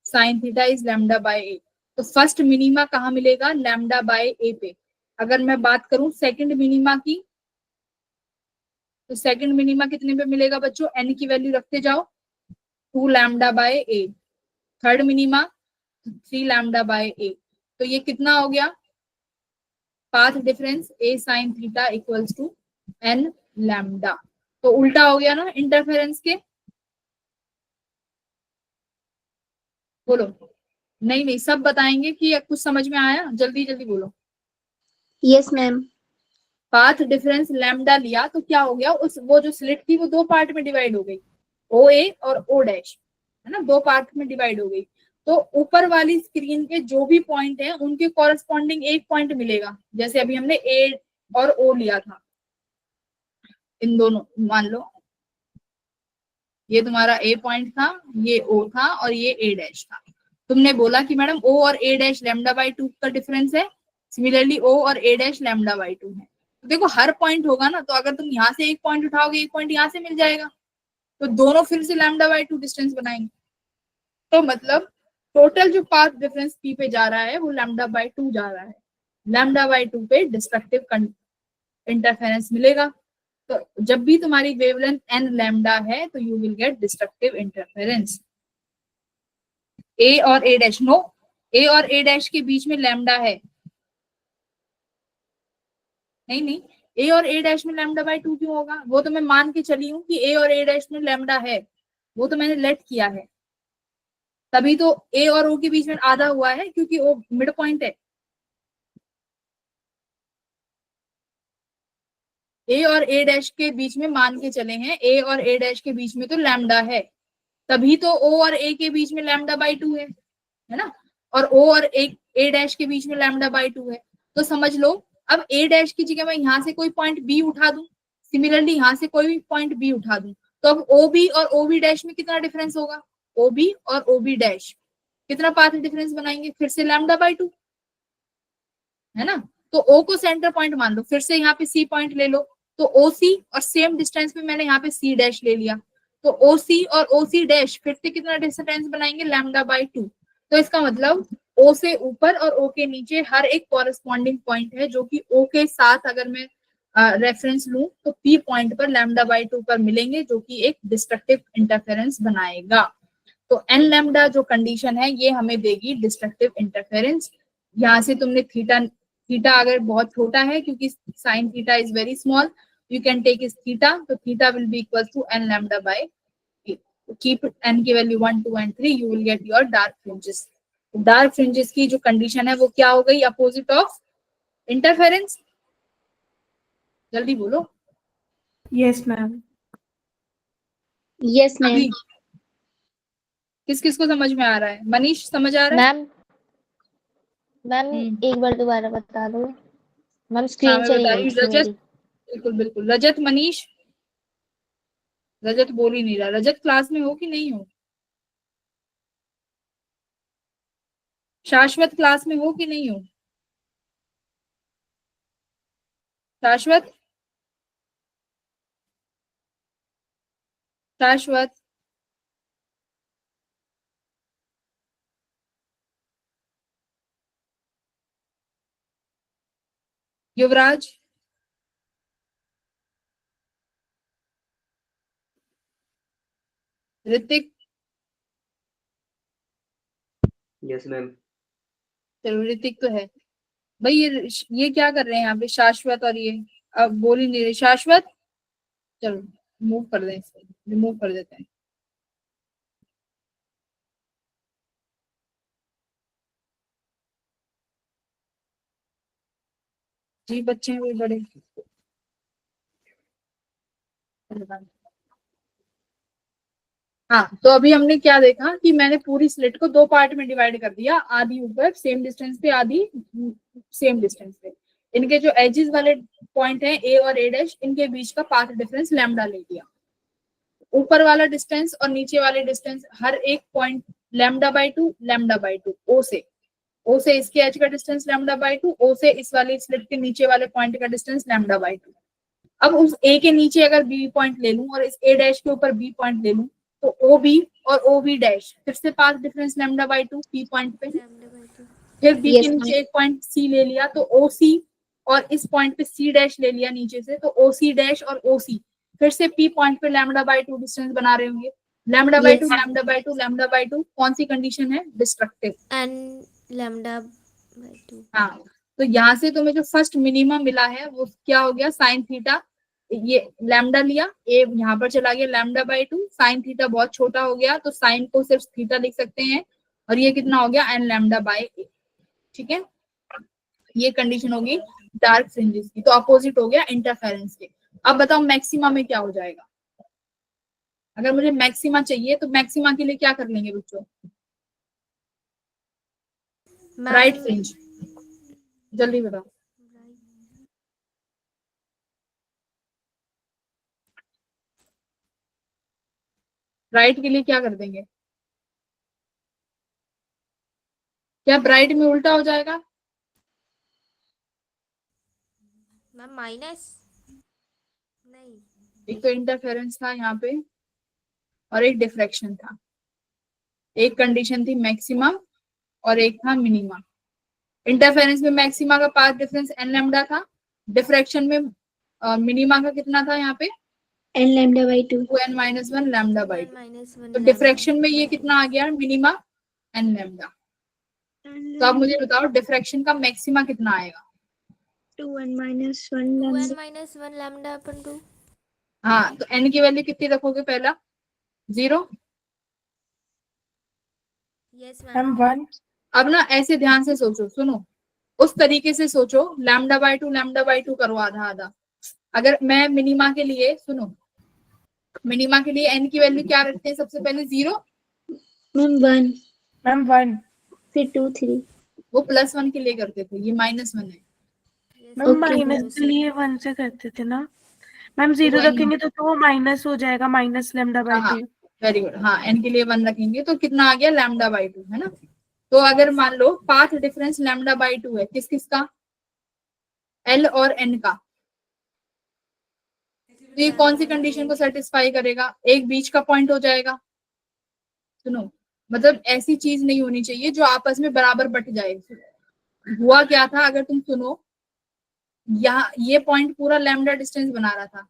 Sine theta is lambda by 8। तो फर्स्ट मिनिमा कहाँ मिलेगा, लैम्डा बाय a पे। अगर मैं बात करूं सेकंड मिनिमा की, तो सेकंड मिनिमा कितने पे मिलेगा बच्चों, n की वैल्यू रखते जाओ, 2 lambda by 8। Third minima 3 lambda by 8। तो ये कितना हो गया, path difference a sine theta equals to n lambda. तो उल्टा हो गया ना इंटरफेरेंस के, बोलो। नहीं नहीं, सब बताएंगे कि कुछ समझ में आया, जल्दी जल्दी बोलो। Yes ma'am. Path difference lambda लिया तो क्या हो गया, उस वो जो स्लिट थी वो दो पार्ट में डिवाइड हो गई, ओ ए और ओ डैश, है ना, दो पार्ट में डिवाइड हो गई। तो ऊपर वाली स्क्रीन के जो भी पॉइंट है उनके कॉरेस्पॉन्डिंग एक पॉइंट मिलेगा। जैसे अभी हमने ए और ओ लिया था, इन दोनों, मान लो ये तुम्हारा ए पॉइंट था, ये ओ था और ये ए डैश था। तुमने बोला कि मैडम ओ और ए डैश लैम्डा बाई 2 का डिफरेंस है, सिमिलरली ओ और ए डैश लैम्डा बाई 2 है। तो देखो हर पॉइंट होगा ना, तो अगर तुम यहाँ से एक पॉइंट उठाओगे, एक पॉइंट यहाँ से मिल जाएगा, तो दोनों फिर से लैम्डा बाई 2 डिस्टेंस बनाएंगे। तो मतलब टोटल जो पाथ डिफरेंस पी पे जा रहा है वो लैम्डा बाई 2 जा रहा है। लैम्डा बाई 2 पे डिस्ट्रक्टिव इंटरफेरेंस मिलेगा। तो जब भी तुम्हारी वेवलेंथ n लैम्डा है तो you will get destructive interference. A और ए डैश, नो, ए और ए डैश के बीच में लैम्डा है, नहीं नहीं, ए और ए डैश में लैम्डा बाई 2 क्यों होगा, वो तो मैं मान के चली हूँ कि ए और ए डैश में लैम्डा है, वो तो मैंने लेट किया है, तभी तो ए और ओ के बीच में आधा हुआ है, क्योंकि ओ मिड पॉइंट है। ए और ए डैश के बीच में मान के चले हैं, ए और ए डैश के बीच में तो लैम्डा है, तभी तो ओ और ए के बीच में लैम्डा बाई 2 है ना, और ओ और ए डैश के बीच में लैम्डा बाई 2 है। तो समझ लो, अब ए डैश की जगह मैं यहाँ से कोई पॉइंट बी उठा दूं, सिमिलरली यहाँ से कोई भी पॉइंट बी उठा दूं, तो अब ओ बी और ओ बी डैश में कितना डिफरेंस होगा, ओ बी और ओ बी डैश कितना पाथ डिफरेंस बनाएंगे, फिर से लैम्डा बाई 2, है ना। तो ओ को सेंटर पॉइंट मान लो, फिर से यहाँ पे सी पॉइंट ले लो, तो ओ सी और सेम डिस्टेंस पे मैंने यहाँ पे सी डैश ले लिया, तो ओ सी और ओ सी डैश फिर से कितना डिस्टेंस बनाएंगे, लैम्डा बाई 2। तो इसका मतलब ओ से ऊपर और ओ के नीचे हर एक कॉरेस्पॉन्डिंग पॉइंट है, जो कि ओ के साथ अगर मैं रेफरेंस लूं तो पी पॉइंट पर लैम्डा बाई 2 पर मिलेंगे, जो कि एक डिस्ट्रक्टिव इंटरफेरेंस बनाएगा। तो एन लैम्डा जो कंडीशन है ये हमें देगी डिस्ट्रक्टिव इंटरफेरेंस। यहाँ से तुमने थीटा, थीटा अगर बहुत छोटा है क्योंकि sine theta is very small, you can take इस थीटा, तो theta will be equal to n lambda by 8। Keep n की value 1 2 and 3, you will get your dark fringes. Dark fringes की जो कंडीशन है वो क्या हो गई, अपोजिट ऑफ इंटरफेरेंस। जल्दी बोलो। Yes ma'am. Yes ma'am. अभी किस किस को समझ में आ रहा है, मनीष समझ आ रहा है? मैम मैम एक बार दोबारा बता दो मैम, हाँ स्क्रीन मैं चली बता गई रही हूँ, थी रजत, मेरी। बिल्कुल बिल्कुल, रजत, मनीष, रजत बोल ही नहीं रहा, रजत क्लास में हो कि नहीं हो, शाश्वत क्लास में हो कि नहीं हो, शाश्वत, शाश्वत, युवराज, ऋतिक, यस मैम। चलो ऋतिक तो है भाई। ये क्या कर रहे हैं यहाँ पे शाश्वत, और ये अब बोल ही नहीं रहे शाश्वत। चलो मूव कर दें, इसको रिमूव कर देते हैं। जी बच्चे हैं भी बड़े। हाँ, तो अभी हमने क्या देखा कि मैंने पूरी स्लिट को दो पार्ट में डिवाइड कर दिया, आधी ऊपर सेम डिस्टेंस पे, आधी सेम डिस्टेंस पे। इनके जो एजेस वाले पॉइंट हैं ए और ए डैश, इनके बीच का पाथ डिफरेंस लैम्डा ले लिया। ऊपर वाला डिस्टेंस और नीचे वाले डिस्टेंस हर एक point lambda by two O से इसके एज का distance lambda by two, O से इस वाली स्लिट के नीचे वाले पॉइंट का डिस्टेंस लैम्डा बाई टू। अब उस ए के नीचे अगर बी पॉइंट ले लूं और इस ए डैश के ऊपर बी पॉइंट ले लूं, तो ओ बी और ओ बी डैश फिर से path difference lambda by to P point पे। फिर बी Yes, के नीचे एक पॉइंट सी ले लिया, तो ओ सी और इस पॉइंट पे सी डैश ले लिया नीचे से, तो ओ सी डैश और ओ सी फिर से पी पॉइंट पे लैम्डा बाई टू डिस्टेंस बना रहे होंगे। Lambda by to Yes. Lambda by to lambda by to कौन सी कंडीशन है? डिस्ट्रक्टिव। And lambda by 2। हाँ, तो यहाँ से तुम्हें जो फर्स्ट मिनिमम मिला है वो क्या हो गया? Sine theta. ये लैम्डा लिया, ए यहाँ पर चला गया lambda by to, sine theta बहुत छोटा हो गया तो साइन को सिर्फ थीटा लिख सकते हैं, और ये कितना हो गया? N lambda by. ठीक है, ये कंडीशन होगी डार्क फ्रिंजेस की। तो अपोजिट हो गया इंटरफेरेंस के। अब बताओ मैक्सिमा में क्या हो जाएगा? अगर मुझे मैक्सिमा चाहिए तो मैक्सिमा के लिए क्या कर लेंगे बच्चों? ब्राइट फ्रिंज, जल्दी बताओ। ब्राइट के लिए क्या कर देंगे? क्या ब्राइट में उल्टा हो जाएगा? मैम माइनस नहीं, एक तो इंटरफेरेंस था यहाँ पे और एक डिफ्रैक्शन था। एक कंडीशन थी मैक्सिमा और एक था मिनिमा। इंटरफेरेंस में मैक्सिमा का पाथ डिफरेंस एन लैम्डा था, डिफ्रैक्शन में मिनिमा का कितना था यहाँ पे? n λ/2। 2n-1 लैम्डा/2। -1 तो डिफ्रैक्शन में ये कितना आ गया? Minima n lambda. तो आप मुझे बताओ डिफ्रैक्शन का मैक्सिमा कितना आएगा? 2n-1 2n-1 लैम्डा अपन 2। हाँ, तो एन की वैल्यू कितनी रखोगे? पहला 0। Yes ma'am. 1। अब ना ऐसे ध्यान से सोचो, सुनो, उस तरीके से सोचो, लैम्डा बाई टू करो आधा आधा। अगर मैं मिनिमा के लिए, सुनो, मिनिमा के लिए एन की वैल्यू क्या रखते हैं? सबसे पहले 0, मैम 1 मैम 1, फिर 2 3। वो +1 के लिए करते थे, ये -1 है। मैम माइनस के लिए 1 से करते थे ना मैम। 0 रखेंगे तो माइनस हो जाएगा, माइनस लैम्डा/2। Very good. हाँ, एन के लिए 1 रखेंगे तो कितना आ गया? लैम्डा/2, है ना। तो अगर मान लो पाथ डिफरेंस लैम्डा/2 है, किस किस का? एल और एन का। तो ये कौन सी कंडीशन को सेटिस्फाई करेगा? एक बीच का पॉइंट हो जाएगा। सुनो, मतलब ऐसी चीज नहीं होनी चाहिए जो आपस में बराबर बट जाए। हुआ क्या था, अगर तुम सुनो, यहाँ ये पॉइंट पूरा लैम्डा डिस्टेंस बना रहा था,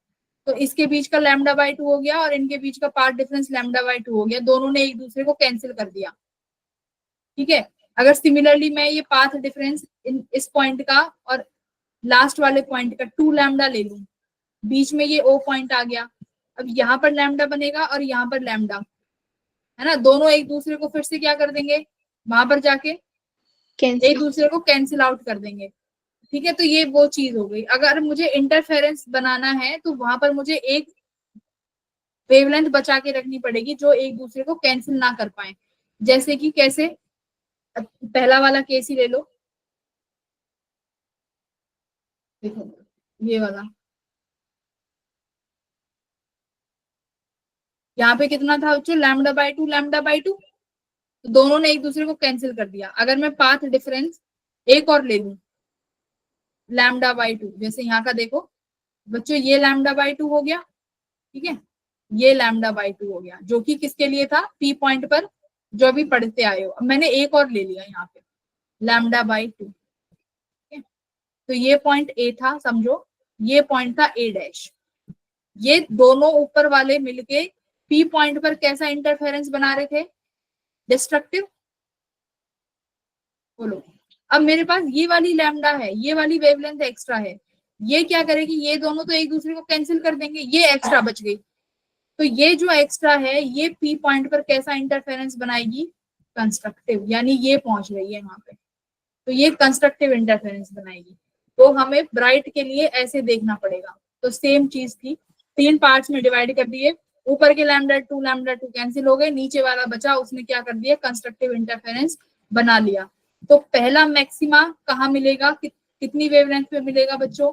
तो इसके बीच का लैम्डा/2 हो गया और इनके बीच का पाथ डिफरेंस लैम्डा/2 हो गया। दोनों ने एक दूसरे को कैंसिल कर दिया। ठीक है, अगर सिमिलरली मैं ये पाथ डिफरेंस इस पॉइंट का और लास्ट वाले पॉइंट का 2 लैम्डा ले लूं, बीच में ये ओ पॉइंट आ गया, अब यहाँ पर लैम्डा बनेगा और यहाँ पर लैम्डा, है ना। दोनों एक दूसरे को फिर से क्या कर देंगे? वहां पर जाके एक दूसरे को कैंसिल आउट कर देंगे। ठीक है, तो ये वो चीज हो गई। अगर मुझे इंटरफेरेंस बनाना है तो वहां पर मुझे एक वेवलेंथ बचा के रखनी पड़ेगी जो एक दूसरे को कैंसिल ना कर पाए। जैसे कि कैसे? पहला वाला केस ही ले लो, देखो ये वाला, यहाँ पे कितना था बच्चों? लैम्डा/2 तो दोनों ने एक दूसरे को कैंसिल कर दिया। अगर मैं पाथ डिफरेंस एक और ले लूं, लैम्डा/2, जैसे यहाँ का देखो बच्चों, ये लैम्डा/2 हो गया। ठीक है, ये λ/2 हो गया, जो कि किसके लिए था, P पॉइंट पर जो अभी पढ़ते आए हो। अब मैंने एक और ले लिया यहाँ पे λ/2। तो ये पॉइंट A था, समझो ये पॉइंट था A'। ये दोनों ऊपर वाले मिलके P पॉइंट पर कैसा इंटरफेरेंस बना रहे थे, डिस्ट्रक्टिव। बोलो, अब मेरे पास ये वाली लैम्डा है, ये वाली वेवलेंथ एक्स्ट्रा है, ये क्या करेगी, ये दोनों तो एक दूसरे को कैंसिल कर देंगे, ये एक्स्ट्रा बच गई। तो ये जो एक्स्ट्रा है ये P पॉइंट पर कैसा इंटरफेरेंस बनाएगी, कंस्ट्रक्टिव, यानी ये पहुंच रही है यहाँ पे, तो ये कंस्ट्रक्टिव इंटरफेरेंस बनाएगी। तो हमें ब्राइट के लिए ऐसे देखना पड़ेगा। तो सेम चीज थी, 3 पार्ट्स में डिवाइड कर दिए, ऊपर के λ2 कैंसिल हो गए, नीचे वाला बचा उसने क्या कर दिया, कंस्ट्रक्टिव इंटरफेरेंस बना लिया। तो पहला मैक्सिमा कहाँ मिलेगा, कितनी वेवलेंथ पे मिलेगा बच्चों,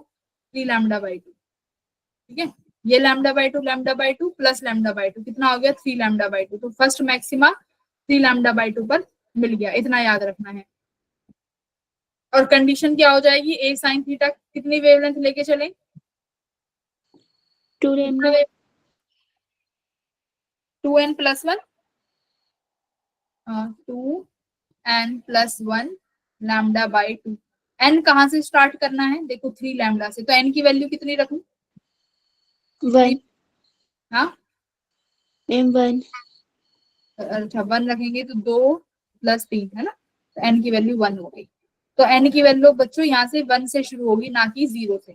3λ/2। ठीक है, ये λ/2 प्लस λ/2 कितना हो गया, 3λ/2। तो फर्स्ट मैक्सिमा 3λ/2 पर मिल गया, इतना याद रखना है। और कंडीशन क्या हो जाएगी, a sin थीटा कितनी वेवलेंथ लेके चले, 2λ 2n + 1 2n + 1 λ/2। n कहाँ से स्टार्ट करना है, देखो 3λ से, तो n की वैल्यू कितनी रखूं, 1 हाँ m1 अच्छा 1 रखेंगे तो 2 + 3 है ना, तो n की वैल्यू 1 हो गई। तो n की वैल्यू बच्चों यहाँ से 1 से शुरू होगी, ना कि 0 से।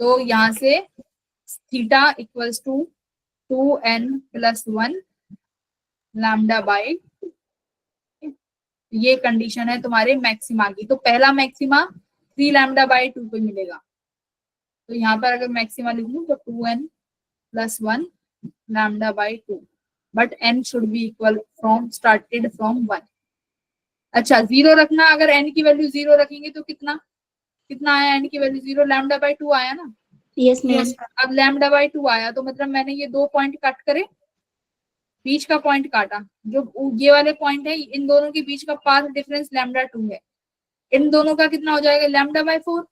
तो यहाँ से थीटा = 2n + 1 λ/2। ये कंडीशन है तुम्हारे मैक्सिमा की। तो पहला मैक्सिमा 3λ/2 पे मिलेगा। तो यहाँ पर अगर मैक्सिमा लिख लूं तो 2n + 1 λ/2, but n should be equal from started from 1। अच्छा 0 रखना, अगर n की वैल्यू 0 रखेंगे तो कितना आया, n की वैल्यू 0, λ/2 आया ना। Yes ma'am. अब λ/2 आया तो मतलब मैंने ये 2 पॉइंट कट करे, बीच का पॉइंट काटा, जो ये वाले पॉइंट है इन दोनों के बीच का पाथ डिफरेंस λ2 है, इन दोनों का कितना हो जाएगा, λ/4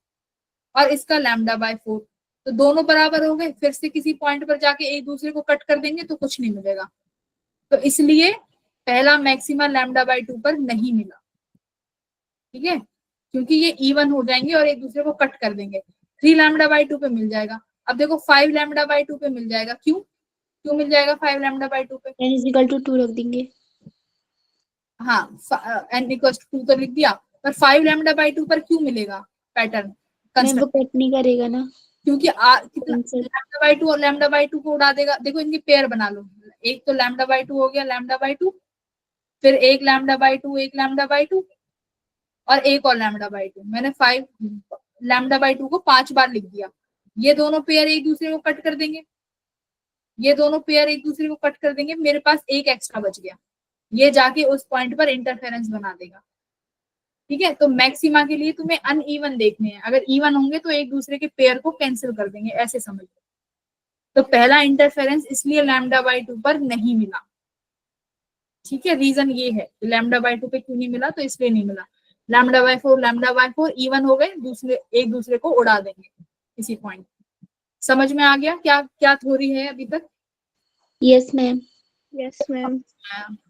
और इसका λ/4। तो दोनों बराबर हो गए, फिर से किसी पॉइंट पर जाके एक दूसरे को कट कर देंगे तो कुछ नहीं मिलेगा। तो इसलिए पहला मैक्सिमा λ/2 पर नहीं मिला। ठीक है, क्योंकि ये इवन हो जाएंगे और एक दूसरे को कट कर देंगे। 3λ/2 पे मिल जाएगा। अब देखो 5λ/2 पे मिल जाएगा, क्यों मिल जाएगा 5λ/2 पे, n = 2 रख देंगे। हाँ n = 2 तो लिख दिया, पर 5λ/2 पर क्यों मिलेगा पैटर्न, मैम वो कट नहीं करेगा ना, क्योंकि λ/2 और λ/2 को उड़ा देगा। देखो इनकी पेयर बना लो, एक तो λ/2 हो गया, λ/2, फिर एक λ/2 एक λ/2 और एक और λ/2। मैंने 5 λ/2 को 5 बार लिख दिया। ये दोनों पेयर एक दूसरे को कट कर देंगे, ये दोनों पेयर एक दूसरे को कट कर देंगे, मेरे पास एक एक्स्ट्रा बच गया, ये जाके उस पॉइंट पर इंटरफेरेंस बना देगा। ठीक है, तो मैक्सिमा के लिए तुम्हें अनइवन देखने हैं, अगर इवन होंगे तो एक दूसरे के पेयर को कैंसिल कर देंगे, ऐसे समझ लो। तो पहला इंटरफेरेंस इसलिए λ/2 पर नहीं मिला। ठीक है, रीजन ये है λ/2 पे क्यों नहीं मिला, तो इसलिए नहीं मिला। λ/4 इवन हो गए, एक दूसरे को उड़ा देंगे इसी पॉइंट। समझ में आ गया क्या थ्योरी है अभी तक? Yes ma'am. Yes ma'am.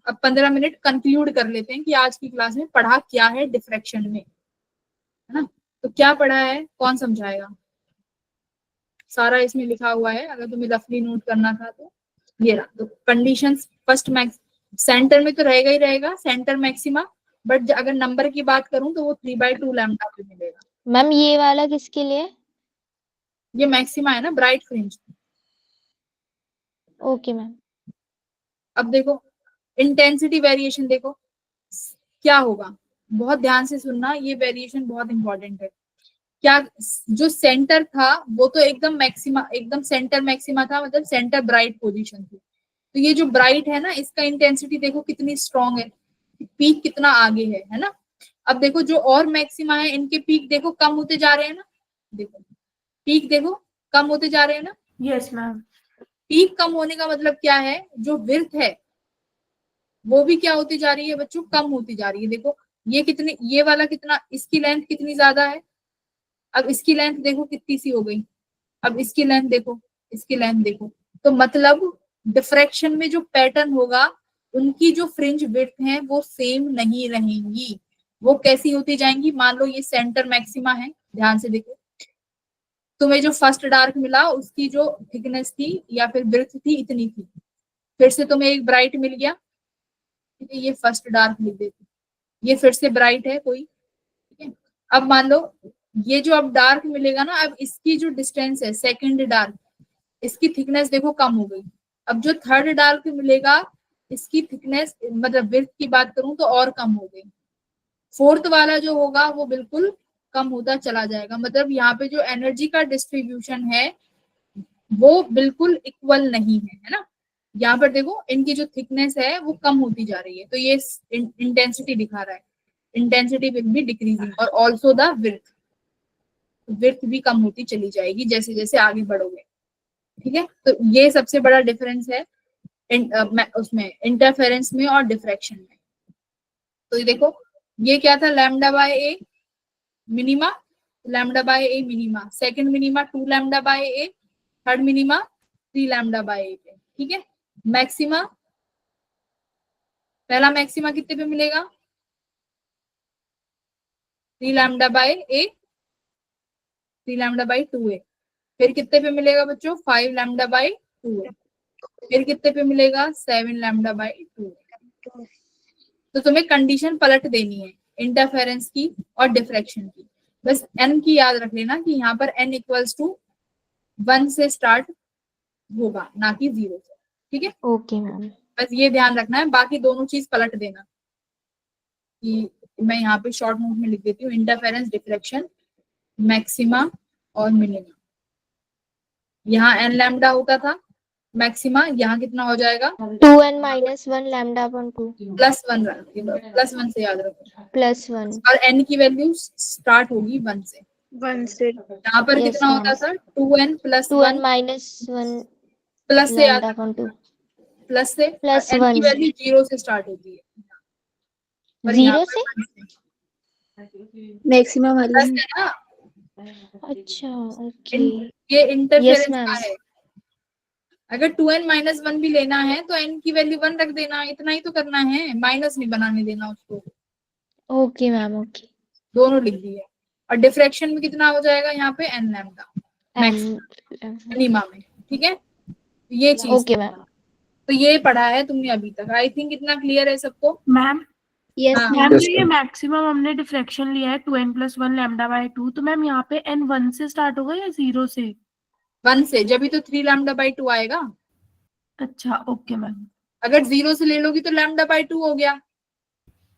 अब 15 मिनट कंक्लूड कर लेते हैं कि आज की क्लास में पढ़ा क्या है डिफ्रैक्शन में, है ना। तो क्या पढ़ा है, कौन समझाएगा? सारा इसमें लिखा हुआ है, अगर तुम्हें रफली नोट करना था तो ये रहा। तो कंडीशंस, फर्स्ट मैक्स सेंटर में तो रहेगा ही रहेगा, सेंटर मैक्सिमा, बट अगर नंबर की बात करूं तो वो 3/2 लैम्डा पे मिलेगा। मैम ये वाला किसके लिए? ये मैक्सिमा है ना, ब्राइट फ्रिंज। Okay ma'am. अब देखो इंटेंसिटी वेरिएशन, देखो क्या होगा, बहुत ध्यान से सुनना, ये वेरिएशन बहुत इंपॉर्टेंट है। क्या जो सेंटर था वो तो एकदम मैक्सिमा, एकदम सेंटर मैक्सिमा था, मतलब सेंटर ब्राइट पोजीशन थी। तो ये जो ब्राइट है ना, इसका इंटेंसिटी देखो कितनी स्ट्रॉन्ग है, पीक कितना आगे है ना। अब देखो जो और मैक्सिमा है, इनके पीक देखो कम होते जा रहे हैं ना, देखो पीक देखो कम होते जा रहे हैं ना। Yes ma'am. पीक कम होने का मतलब क्या है, जो विड्थ है वो भी क्या होती जा रही है बच्चों, कम होती जा रही है। देखो ये कितनी, ये वाला कितना, इसकी लेंथ कितनी ज्यादा है, अब इसकी लेंथ देखो कितनी सी हो गई, अब इसकी लेंथ देखो इसकी लेंथ देखो, तो मतलब डिफ्रैक्शन में जो पैटर्न होगा उनकी जो फ्रिंज विड्थ है वो सेम नहीं रहेंगी, वो कैसी होती जाएंगी। मान लो ये सेंटर मैक्सिमा है, ध्यान से देखो, तुम्हें जो फर्स्ट डार्क मिला उसकी जो थिकनेस थी या फिर विड्थ थी इतनी थी, फिर से तुम्हें एक ब्राइट मिल गया, ये फर्स्ट डार्क लिख देती, ये फिर से ब्राइट है कोई, ठीक है। अब मान लो ये जो अब डार्क मिलेगा ना, अब इसकी जो डिस्टेंस है सेकंड डार्क, इसकी थिकनेस देखो कम हो गई। अब जो थर्ड डार्क मिलेगा इसकी थिकनेस मतलब विड्थ की बात करूं तो और कम हो गई। फोर्थ वाला जो होगा वो बिल्कुल कम होता चला जाएगा, मतलब यहाँ पे जो एनर्जी का डिस्ट्रीब्यूशन है वो बिल्कुल इक्वल नहीं है ना। यहाँ पर देखो इनकी जो थिकनेस है वो कम होती जा रही है, तो ये इंटेंसिटी दिखा रहा है, इंटेंसिटी विल बी डिक्रीजिंग और ऑल्सो द विड्थ, विड्थ भी कम होती चली जाएगी जैसे जैसे आगे बढ़ोगे, ठीक है। तो ये सबसे बड़ा डिफरेंस है उसमें इंटरफेरेंस में और डिफ्रैक्शन में। तो ये देखो ये क्या था, lambda by a minima, lambda by a minima, second minima 2 lambda by a, third minima 3 lambda by a पे, ठीक है। मैक्सिमा, पहला मैक्सिमा कितने पे मिलेगा 3 lambda by A, 3 lambda bye 2a, फिर कितने पे मिलेगा बच्चों 5 लैम्डा बाय 2a, फिर कितने पे मिलेगा 7 लैम्डा बाय 2a। तो तुम्हें कंडीशन पलट देनी है इंटरफेरेंस की और डिफ्रैक्शन की, बस n की याद रख लेना कि यहाँ पर n इक्वल्स टू 1 से स्टार्ट होगा ना कि 0 से, ठीक है। Okay ma'am. बस ये ध्यान रखना है, बाकी दोनों चीज पलट देना कि मैं यहाँ पे शॉर्ट नोट में लिख देती हूँ, इंटरफेरेंस, डिफ्रैक्शन, मैक्सिमा और मिनिमा। यहाँ n लैम्डा होता था मैक्सिमा, यहाँ कितना हो जाएगा 2n minus 1 lambda upon 2 +1, +1 से याद रखो, plus 1 और n की वैल्यू स्टार्ट होगी 1 से। 1 से यहाँ पर Yes, कितना ma'am. होता था 2n + 2n 1 minus 1 प्लस से याद lambda upon 2 प्लस से, Plus n की 1. वैल्यू 0 से स्टार्ट होती है, पर 0 यहाँ से? पर 1 से। मैक्सिमम वाली प्लस में। है ना, अच्छा ओके। ये इंटरफेरेंस Yes, ma'am. का है। अगर 2n - 1 भी लेना है तो n की वैल्यू 1 रख देना, इतना ही तो करना है, माइनस नहीं बनाने देना उसको। Okay ma'am okay. दोनों लिख दिए। और डिफ्रैक्शन में कितना हो जाएगा यहाँ पे n लैम्डा मिनिमा में, ठीक है। ये चीज ओके मैम। तो ये पढ़ा है तुमने अभी तक, आई थिंक इतना क्लियर है सबको। मैम यस हाँ। मैम Yes, ये ma'am. मैक्सिमम हमने डिफ्रैक्शन लिया है 2n + 1 लैम्डा बाय 2, तो मैम यहाँ पे n 1 से स्टार्ट होगा या 0 से? 1 से, जब भी तो 3 लैम्डा बाय 2 आएगा। अच्छा ओके मैम। अगर 0 से ले लोगी तो लैम्डा बाय 2 हो गया,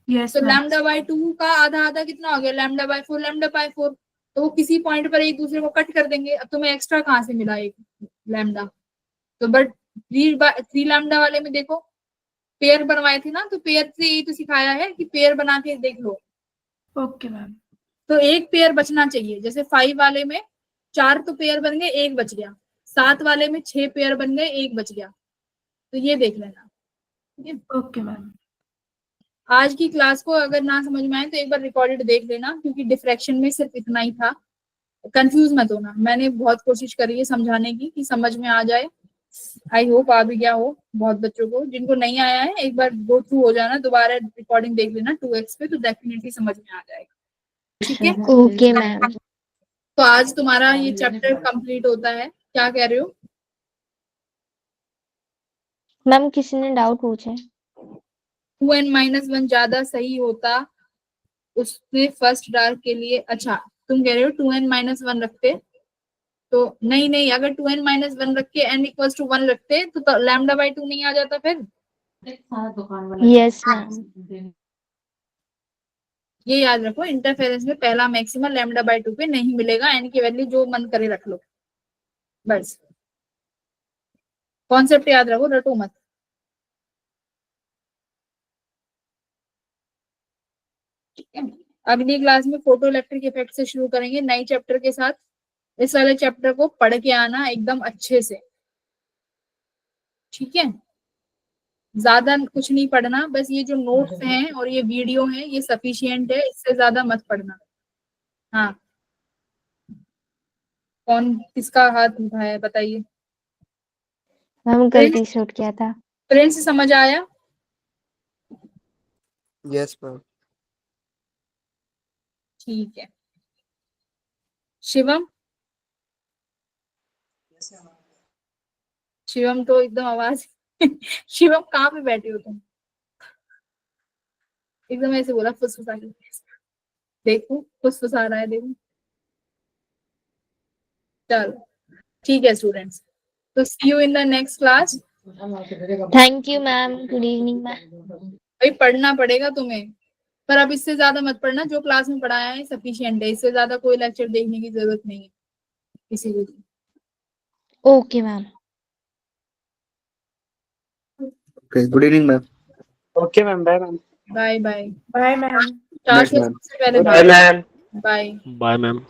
यस तो मैम। लैम्डा बाय 2 का आधा आधा कितना हो गया लैम्डा बाय 4, लैम्डा बाय 4, तो वो किसी पॉइंट पर एक दूसरे को कट कर देंगे। अब तुम्हें एक्स्ट्रा कहाँ से मिला एक लैम्डा, तो बट 3 लैम्डा वाले में देखो पेयर बनवाए थे ना, तो पेयर से यही तो सिखाया है कि पेयर बना के देख लो। Okay ma'am. तो एक पेयर बचना चाहिए, जैसे 5 वाले में 4 तो पेयर बन गए, 1 बच गया, 7 वाले में 6 पेयर बन गए, 1 बच गया, तो ये देख लेना, ठीक है। Okay ma'am. आज की क्लास को अगर ना समझ में आए तो एक बार रिकॉर्डेड देख लेना, क्योंकि डिफ्रैक्शन में सिर्फ इतना ही था। कंफ्यूज मत होना, मैंने बहुत कोशिश करी है समझाने की कि समझ में आ जाए। आई होप आ भी गया हो बहुत बच्चों को, जिनको नहीं आया है एक बार गो थ्रू हो जाना, दोबारा रिकॉर्डिंग देख लेना 2x पे, तो डेफिनेटली समझ में आ जाएगा, ठीक है। Okay ma'am. तो आज तुम्हारा ये चैप्टर कंप्लीट होता है, क्या कह रहे हो? मैम किसी ने डाउट पूछा है? 2n - 1 ज्यादा सही होता उसने फर्स्ट डार्क के लिए। अच्छा तुम कह रहे हो 2n - 1 रखते, तो नहीं, अगर 2n - 1 रख के n = 1 रखते तो लैम्डा बाय 2 नहीं आ जाता फिर। Yes ma'am. ये याद रखो, इंटरफेरेंस में पहला मैक्सिमम लैम्डा बाय 2 पे नहीं मिलेगा, n की वैल्यू जो मन करे रख लो, बस कॉन्सेप्ट याद रखो, रटो मत। ठीक है, अगली क्लास में फोटो इलेक्ट्रिक इफेक्ट से शुरू करेंगे नए चैप्टर के साथ। इस वाले चैप्टर को पढ़ के आना एकदम अच्छे से, ठीक है। ज्यादा कुछ नहीं पढ़ना, बस ये जो नोट्स हैं और ये वीडियो है ये सफिशिएंट है, इससे ज्यादा मत पढ़ना। हाँ, कौन किसका हाथ उठा है बताइए? मैम गलती से उठ गया था। फ्रेंड्स समझ आया? Yes ma'am. ठीक है। शिवम? शिवम तो एकदम आवाज शिवम कहाँ पे बैठे हो तुम? एकदम ऐसे बोला फुसफुसा के। देखो फुसफुसा रहा है, देखो। चलो ठीक है स्टूडेंट्स, तो see you in the next class. Thank you ma'am, good evening ma'am. भाई पढ़ना पड़ेगा तुम्हें, पर अब इससे ज्यादा मत पढ़ना। जो क्लास में पढ़ाया है सफिशिएंट है, इससे ज्यादा कोई लेक्चर देखने की जरूरत नहीं है किसी को भी। Okay ma'am. Okay, good evening ma'am. Okay ma'am, bye ma'am. Bye bye. Bye ma'am. 4 ma'am. से पहले bye ma'am. Bye. Bye ma'am.